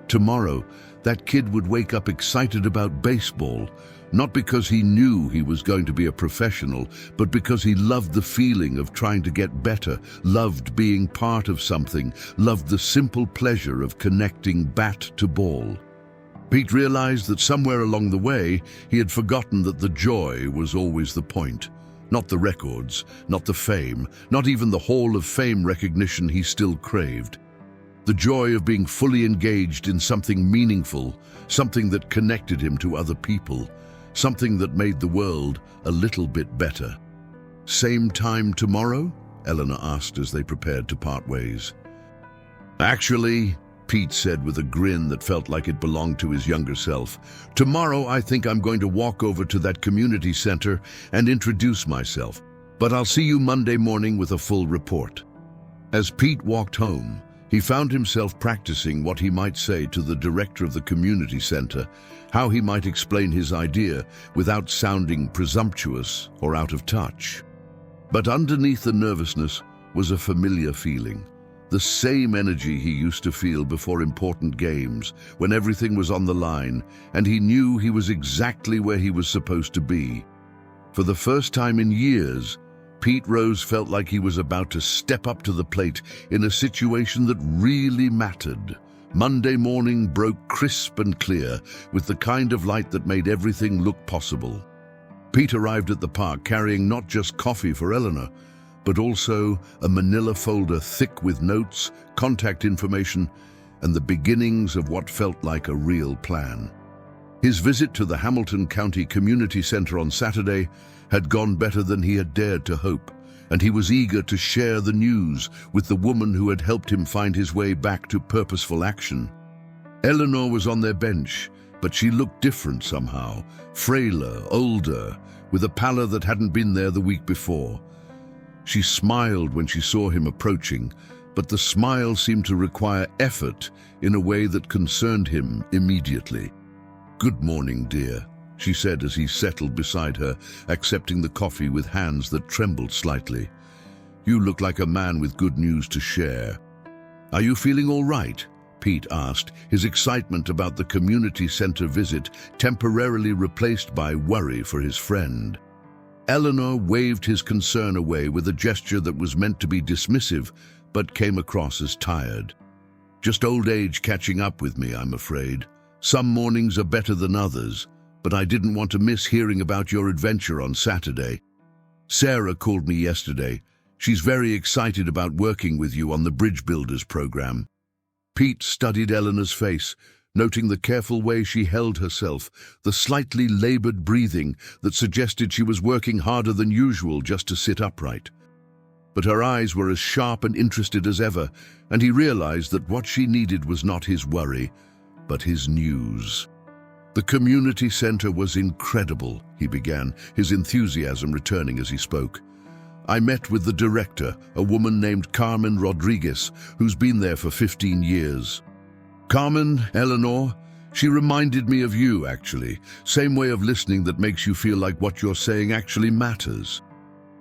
Tomorrow, that kid would wake up excited about baseball, not because he knew he was going to be a professional, but because he loved the feeling of trying to get better, loved being part of something, loved the simple pleasure of connecting bat to ball. Pete realized that somewhere along the way, he had forgotten that the joy was always the point. Not the records, not the fame, not even the Hall of Fame recognition he still craved. The joy of being fully engaged in something meaningful, something that connected him to other people, something that made the world a little bit better. "Same time tomorrow?" Eleanor asked as they prepared to part ways. "Actually," Pete said with a grin that felt like it belonged to his younger self, "tomorrow I think I'm going to walk over to that community center and introduce myself. But I'll see you Monday morning with a full report." As Pete walked home, he found himself practicing what he might say to the director of the community center, how he might explain his idea without sounding presumptuous or out of touch. But underneath the nervousness was a familiar feeling. The same energy he used to feel before important games, when everything was on the line, and he knew he was exactly where he was supposed to be. For the first time in years, Pete Rose felt like he was about to step up to the plate in a situation that really mattered, Monday morning broke crisp and clear, with the kind of light that made everything look possible. Pete arrived at the park carrying not just coffee for Eleanor, but also a manila folder thick with notes, contact information, and the beginnings of what felt like a real plan. His visit to the Hamilton County Community Center on Saturday had gone better than he had dared to hope, and he was eager to share the news with the woman who had helped him find his way back to purposeful action. Eleanor was on their bench, but she looked different somehow, frailer, older, with a pallor that hadn't been there the week before. She smiled when she saw him approaching, but the smile seemed to require effort in a way that concerned him immediately. "Good morning, dear," she said as he settled beside her, accepting the coffee with hands that trembled slightly. "You look like a man with good news to share." "Are you feeling all right?" Pete asked, his excitement about the community center visit temporarily replaced by worry for his friend. Eleanor waved his concern away with a gesture that was meant to be dismissive, but came across as tired. "Just old age catching up with me, I'm afraid. Some mornings are better than others, but I didn't want to miss hearing about your adventure on Saturday. Sarah called me yesterday. She's very excited about working with you on the Bridge Builders program." Pete studied Eleanor's face, noting the careful way she held herself, the slightly labored breathing that suggested she was working harder than usual just to sit upright. But her eyes were as sharp and interested as ever, and he realized that what she needed was not his worry, but his news. "The community center was incredible," he began, his enthusiasm returning as he spoke. "I met with the director, a woman named Carmen Rodriguez, who's been there for 15 years. Carmen, Eleanor, she reminded me of you, actually. Same way of listening that makes you feel like what you're saying actually matters."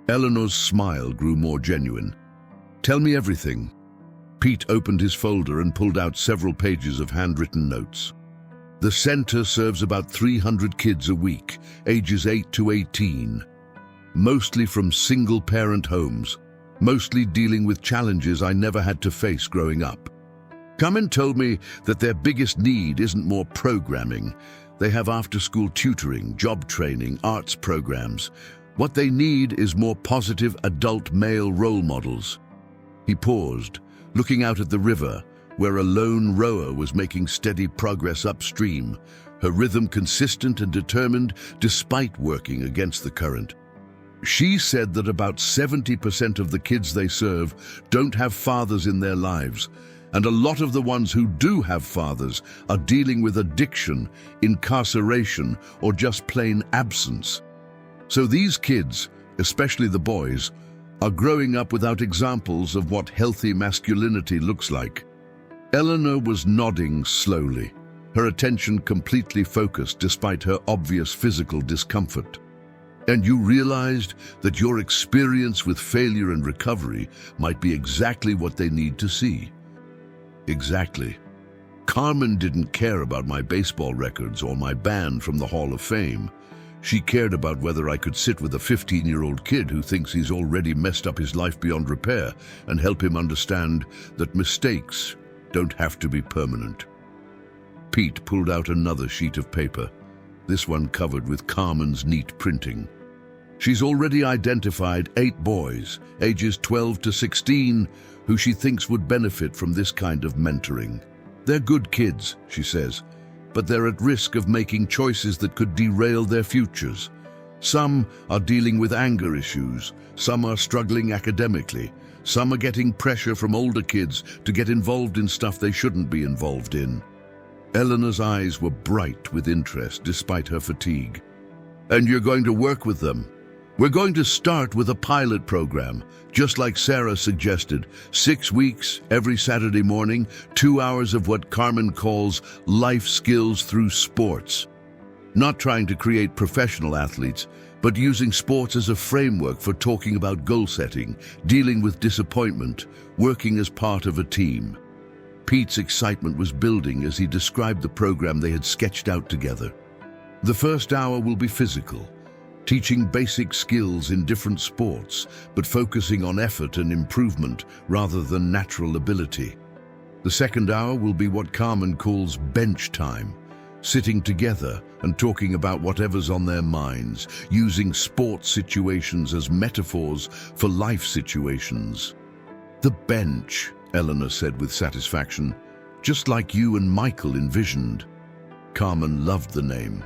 Eleanor's smile grew more genuine. "Tell me everything." Pete opened his folder and pulled out several pages of handwritten notes. "The center serves about 300 kids a week, ages 8 to 18. Mostly from single-parent homes, mostly dealing with challenges I never had to face growing up. Carmen told me that their biggest need isn't more programming. They have after-school tutoring, job training, arts programs. What they need is more positive adult male role models." He paused, looking out at the river, where a lone rower was making steady progress upstream, her rhythm consistent and determined despite working against the current. She said that about 70% of the kids they serve don't have fathers in their lives, and a lot of the ones who do have fathers are dealing with addiction, incarceration, or just plain absence. So these kids, especially the boys, are growing up without examples of what healthy masculinity looks like. Eleanor was nodding slowly, her attention completely focused despite her obvious physical discomfort. "And you realized that your experience with failure and recovery might be exactly what they need to see." "Exactly. Carmen didn't care about my baseball records or my ban from the Hall of Fame. She cared about whether I could sit with a 15-year-old kid who thinks he's already messed up his life beyond repair and help him understand that mistakes don't have to be permanent." Pete pulled out another sheet of paper, this one covered with Carmen's neat printing. "She's already identified 8 boys, ages 12 to 16, who she thinks would benefit from this kind of mentoring. They're good kids," she says, "but they're at risk of making choices that could derail their futures. Some are dealing with anger issues, some are struggling academically, some are getting pressure from older kids to get involved in stuff they shouldn't be involved in." Eleanor's eyes were bright with interest despite her fatigue. "And you're going to work with them?" "We're going to start with a pilot program, just like Sarah suggested. 6 weeks, every Saturday morning, 2 hours of what Carmen calls life skills through sports. Not trying to create professional athletes, but using sports as a framework for talking about goal setting, dealing with disappointment, working as part of a team." Pete's excitement was building as he described the program they had sketched out together. "The first hour will be physical, teaching basic skills in different sports, but focusing on effort and improvement rather than natural ability. The second hour will be what Carmen calls bench time, sitting together and talking about whatever's on their minds, using sports situations as metaphors for life situations. The bench, Eleanor said with satisfaction, just like you and Michael envisioned. Carmen loved the name.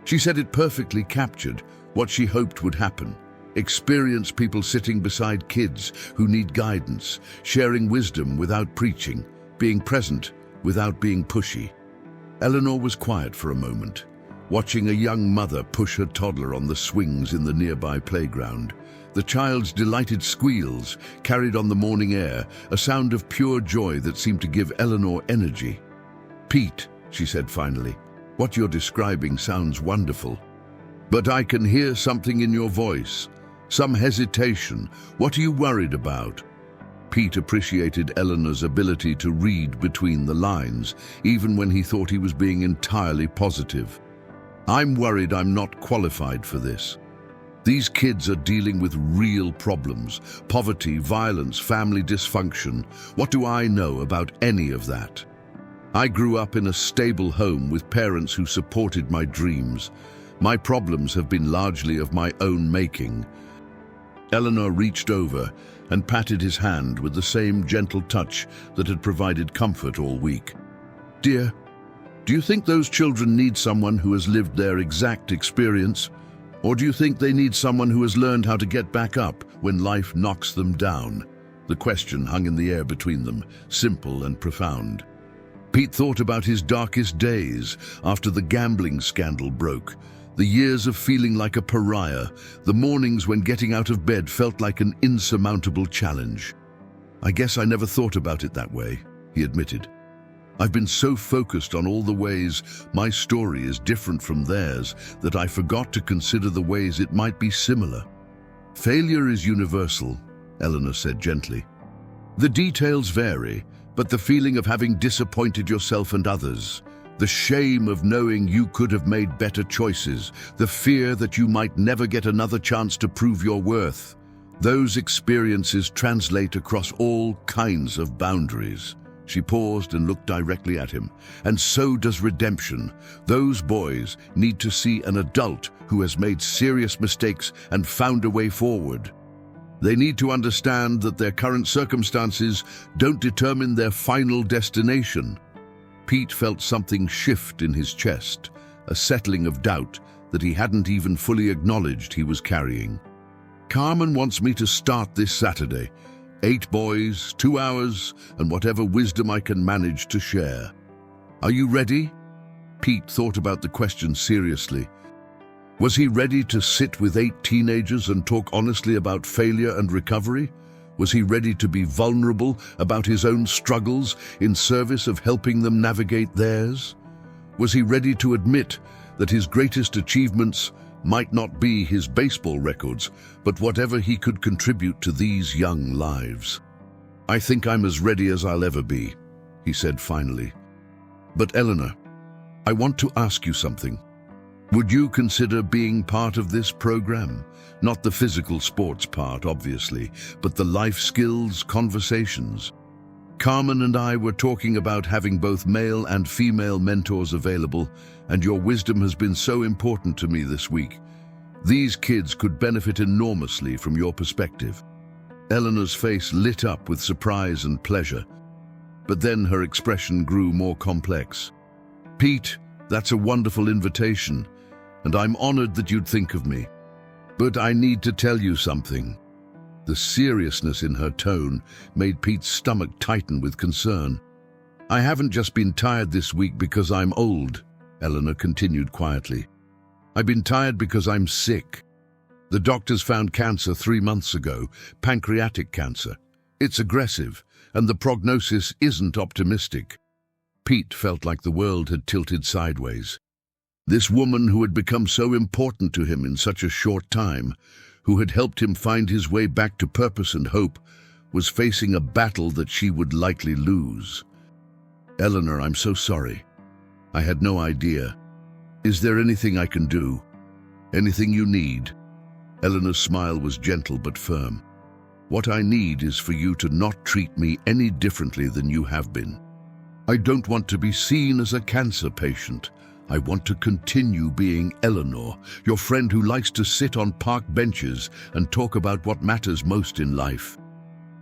She said it perfectly captured what she hoped would happen. Experienced people sitting beside kids who need guidance, sharing wisdom without preaching, being present without being pushy. Eleanor was quiet for a moment, watching a young mother push her toddler on the swings in the nearby playground. The child's delighted squeals carried on the morning air, a sound of pure joy that seemed to give Eleanor energy. "Pete," she said finally, "what you're describing sounds wonderful. But I can hear something in your voice, some hesitation. What are you worried about?" Pete appreciated Eleanor's ability to read between the lines, even when he thought he was being entirely positive. "I'm worried I'm not qualified for this. These kids are dealing with real problems, poverty, violence, family dysfunction. What do I know about any of that? I grew up in a stable home with parents who supported my dreams. My problems have been largely of my own making." Eleanor reached over and patted his hand with the same gentle touch that had provided comfort all week. "Dear, do you think those children need someone who has lived their exact experience? Or do you think they need someone who has learned how to get back up when life knocks them down?" The question hung in the air between them, simple and profound. Pete thought about his darkest days after the gambling scandal broke, the years of feeling like a pariah, the mornings when getting out of bed felt like an insurmountable challenge. "I guess I never thought about it that way," he admitted. "I've been so focused on all the ways my story is different from theirs that I forgot to consider the ways it might be similar." "Failure is universal," Eleanor said gently. "The details vary, but the feeling of having disappointed yourself and others, the shame of knowing you could have made better choices, the fear that you might never get another chance to prove your worth, those experiences translate across all kinds of boundaries." She paused and looked directly at him. "And so does redemption. Those boys need to see an adult who has made serious mistakes and found a way forward. They need to understand that their current circumstances don't determine their final destination." Pete felt something shift in his chest, a settling of doubt that he hadn't even fully acknowledged he was carrying. "Carmen wants me to start this Saturday. 8 boys, 2 hours, and whatever wisdom I can manage to share. Are you ready?" Pete thought about the question seriously. Was he ready to sit with 8 teenagers and talk honestly about failure and recovery? Was he ready to be vulnerable about his own struggles in service of helping them navigate theirs? Was he ready to admit that his greatest achievements might not be his baseball records, but whatever he could contribute to these young lives? "I think I'm as ready as I'll ever be," he said finally. "But Eleanor, I want to ask you something. Would you consider being part of this program? Not the physical sports part, obviously, but the life skills, conversations. Carmen and I were talking about having both male and female mentors available, and your wisdom has been so important to me this week. These kids could benefit enormously from your perspective." Eleanor's face lit up with surprise and pleasure, but then her expression grew more complex. "Pete, that's a wonderful invitation, and I'm honored that you'd think of me. But I need to tell you something." The seriousness in her tone made Pete's stomach tighten with concern. "I haven't just been tired this week because I'm old," Eleanor continued quietly. "I've been tired because I'm sick. The doctors found cancer 3 months ago, pancreatic cancer. It's aggressive, and the prognosis isn't optimistic." Pete felt like the world had tilted sideways. This woman who had become so important to him in such a short time, who had helped him find his way back to purpose and hope, was facing a battle that she would likely lose. "Eleanor, I'm so sorry. I had no idea. Is there anything I can do? Anything you need?" Eleanor's smile was gentle but firm. What I need is for you to not treat me any differently than you have been. I don't want to be seen as a cancer patient. I want to continue being Eleanor, your friend who likes to sit on park benches and talk about what matters most in life."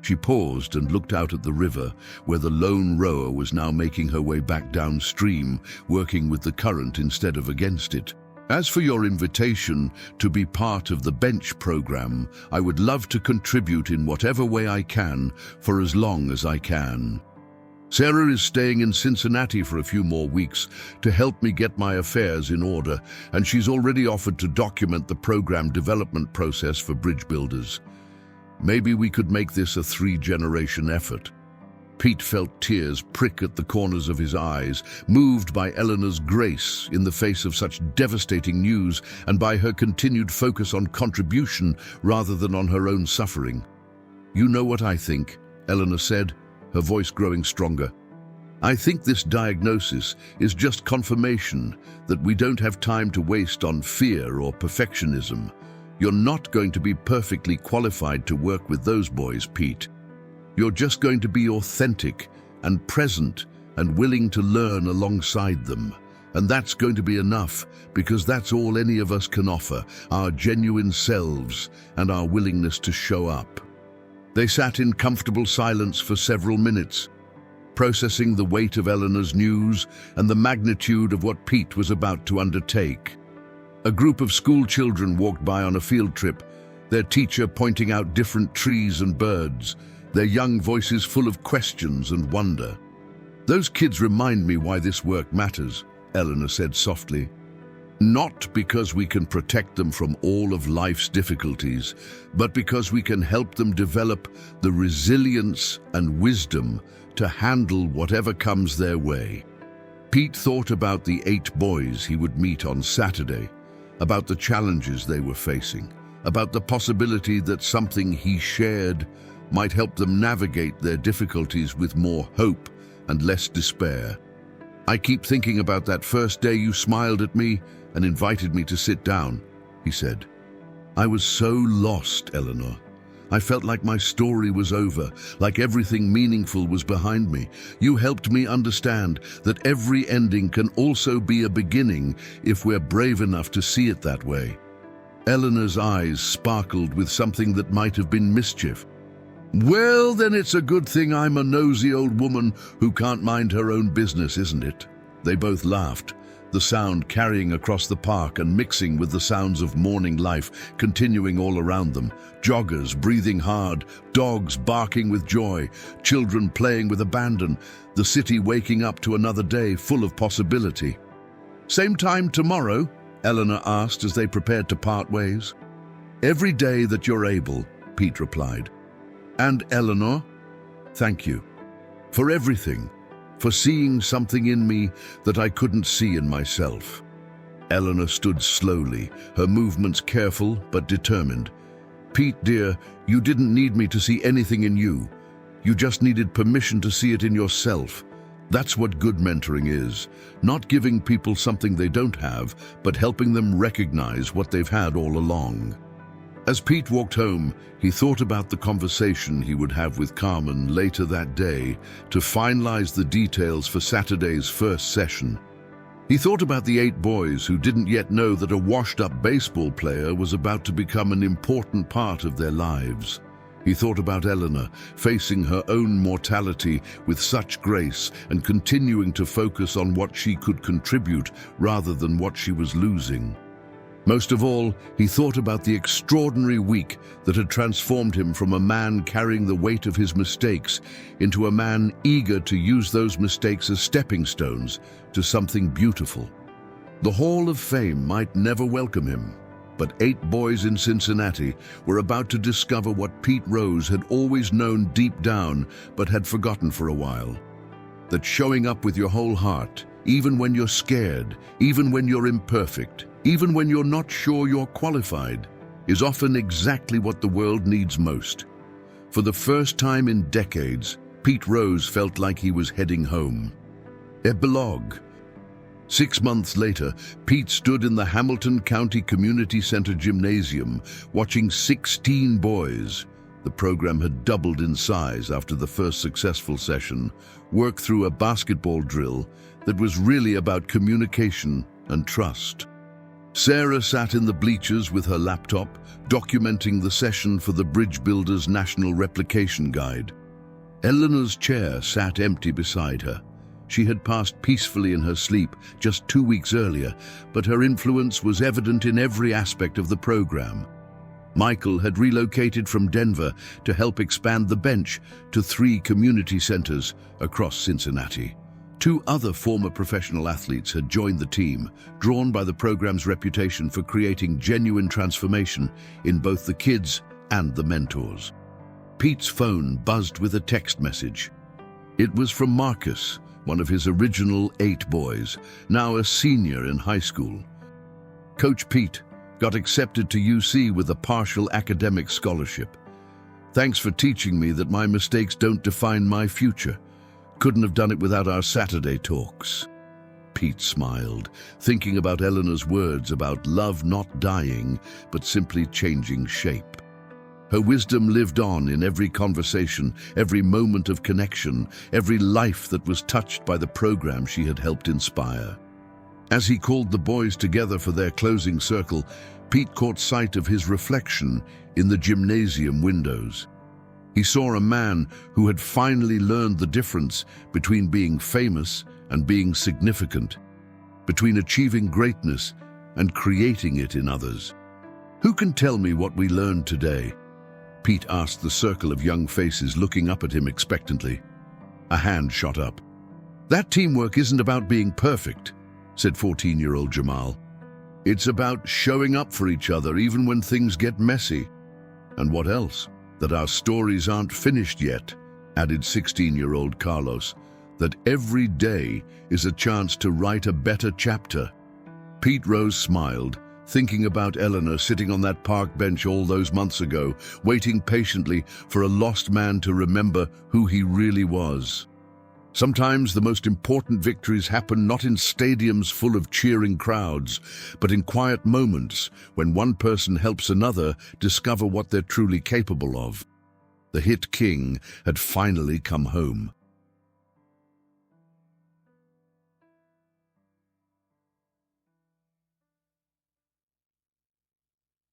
She paused and looked out at the river, where the lone rower was now making her way back downstream, working with the current instead of against it. "As for your invitation to be part of the bench program, I would love to contribute in whatever way I can for as long as I can. Sarah is staying in Cincinnati for a few more weeks to help me get my affairs in order, and she's already offered to document the program development process for bridge builders. Maybe we could make this a 3-generation effort." Pete felt tears prick at the corners of his eyes, moved by Eleanor's grace in the face of such devastating news and by her continued focus on contribution rather than on her own suffering. "You know what I think," Eleanor said, her voice growing stronger. "I think this diagnosis is just confirmation that we don't have time to waste on fear or perfectionism. You're not going to be perfectly qualified to work with those boys, Pete. You're just going to be authentic and present and willing to learn alongside them. And that's going to be enough, because that's all any of us can offer, our genuine selves and our willingness to show up." They sat in comfortable silence for several minutes, processing the weight of Eleanor's news and the magnitude of what Pete was about to undertake. A group of school children walked by on a field trip, their teacher pointing out different trees and birds, their young voices full of questions and wonder. "Those kids remind me why this work matters," Eleanor said softly. "Not because we can protect them from all of life's difficulties, but because we can help them develop the resilience and wisdom to handle whatever comes their way." Pete thought about the 8 boys he would meet on Saturday, about the challenges they were facing, about the possibility that something he shared might help them navigate their difficulties with more hope and less despair. "I keep thinking about that first day you smiled at me and invited me to sit down," he said. "I was so lost, Eleanor. I felt like my story was over, like everything meaningful was behind me. You helped me understand that every ending can also be a beginning if we're brave enough to see it that way." Eleanor's eyes sparkled with something that might have been mischief. "Well, then it's a good thing I'm a nosy old woman who can't mind her own business, isn't it?" They both laughed, the sound carrying across the park and mixing with the sounds of morning life continuing all around them. Joggers breathing hard, dogs barking with joy, children playing with abandon, the city waking up to another day full of possibility. "Same time tomorrow?" Eleanor asked as they prepared to part ways. "Every day that you're able," Pete replied. "And Eleanor, thank you for everything, for seeing something in me that I couldn't see in myself." Eleanor stood slowly, her movements careful but determined. "Pete, dear, you didn't need me to see anything in you. You just needed permission to see it in yourself. That's what good mentoring is, not giving people something they don't have, but helping them recognize what they've had all along." As Pete walked home, he thought about the conversation he would have with Carmen later that day to finalize the details for Saturday's first session. He thought about the 8 boys who didn't yet know that a washed-up baseball player was about to become an important part of their lives. He thought about Eleanor, facing her own mortality with such grace and continuing to focus on what she could contribute rather than what she was losing. Most of all, he thought about the extraordinary week that had transformed him from a man carrying the weight of his mistakes into a man eager to use those mistakes as stepping stones to something beautiful. The Hall of Fame might never welcome him, but 8 boys in Cincinnati were about to discover what Pete Rose had always known deep down but had forgotten for a while. That showing up with your whole heart, even when you're scared, even when you're imperfect, even when you're not sure you're qualified, is often exactly what the world needs most. For the first time in decades, Pete Rose felt like he was heading home. Epilogue. 6 months later, Pete stood in the Hamilton County Community Center gymnasium, watching 16 boys, The program had doubled in size after the first successful session, worked through a basketball drill that was really about communication and trust. Sarah sat in the bleachers with her laptop, documenting the session for the Bridge Builders National Replication Guide. Eleanor's chair sat empty beside her. She had passed peacefully in her sleep just 2 weeks earlier, but her influence was evident in every aspect of the program. Michael had relocated from Denver to help expand the bench to 3 community centers across Cincinnati. 2 other former professional athletes had joined the team, drawn by the program's reputation for creating genuine transformation in both the kids and the mentors. Pete's phone buzzed with a text message. It was from Marcus, one of his original 8 boys, now a senior in high school. Coach Pete got accepted to UC with a partial academic scholarship. Thanks for teaching me that my mistakes don't define my future. Couldn't have done it without our Saturday talks. Pete smiled, thinking about Eleanor's words about love not dying, but simply changing shape. Her wisdom lived on in every conversation, every moment of connection, every life that was touched by the program she had helped inspire. As he called the boys together for their closing circle, Pete caught sight of his reflection in the gymnasium windows. He saw a man who had finally learned the difference between being famous and being significant, between achieving greatness and creating it in others. "Who can tell me what we learned today?" Pete asked the circle of young faces looking up at him expectantly. A hand shot up. "That teamwork isn't about being perfect," said 14-year-old Jamal. "It's about showing up for each other even when things get messy." "And what else?" "That our stories aren't finished yet," added 16-year-old Carlos. "That every day is a chance to write a better chapter." Pete Rose smiled, thinking about Eleanor sitting on that park bench all those months ago, waiting patiently for a lost man to remember who he really was. Sometimes the most important victories happen not in stadiums full of cheering crowds, but in quiet moments when one person helps another discover what they're truly capable of. The hit king had finally come home.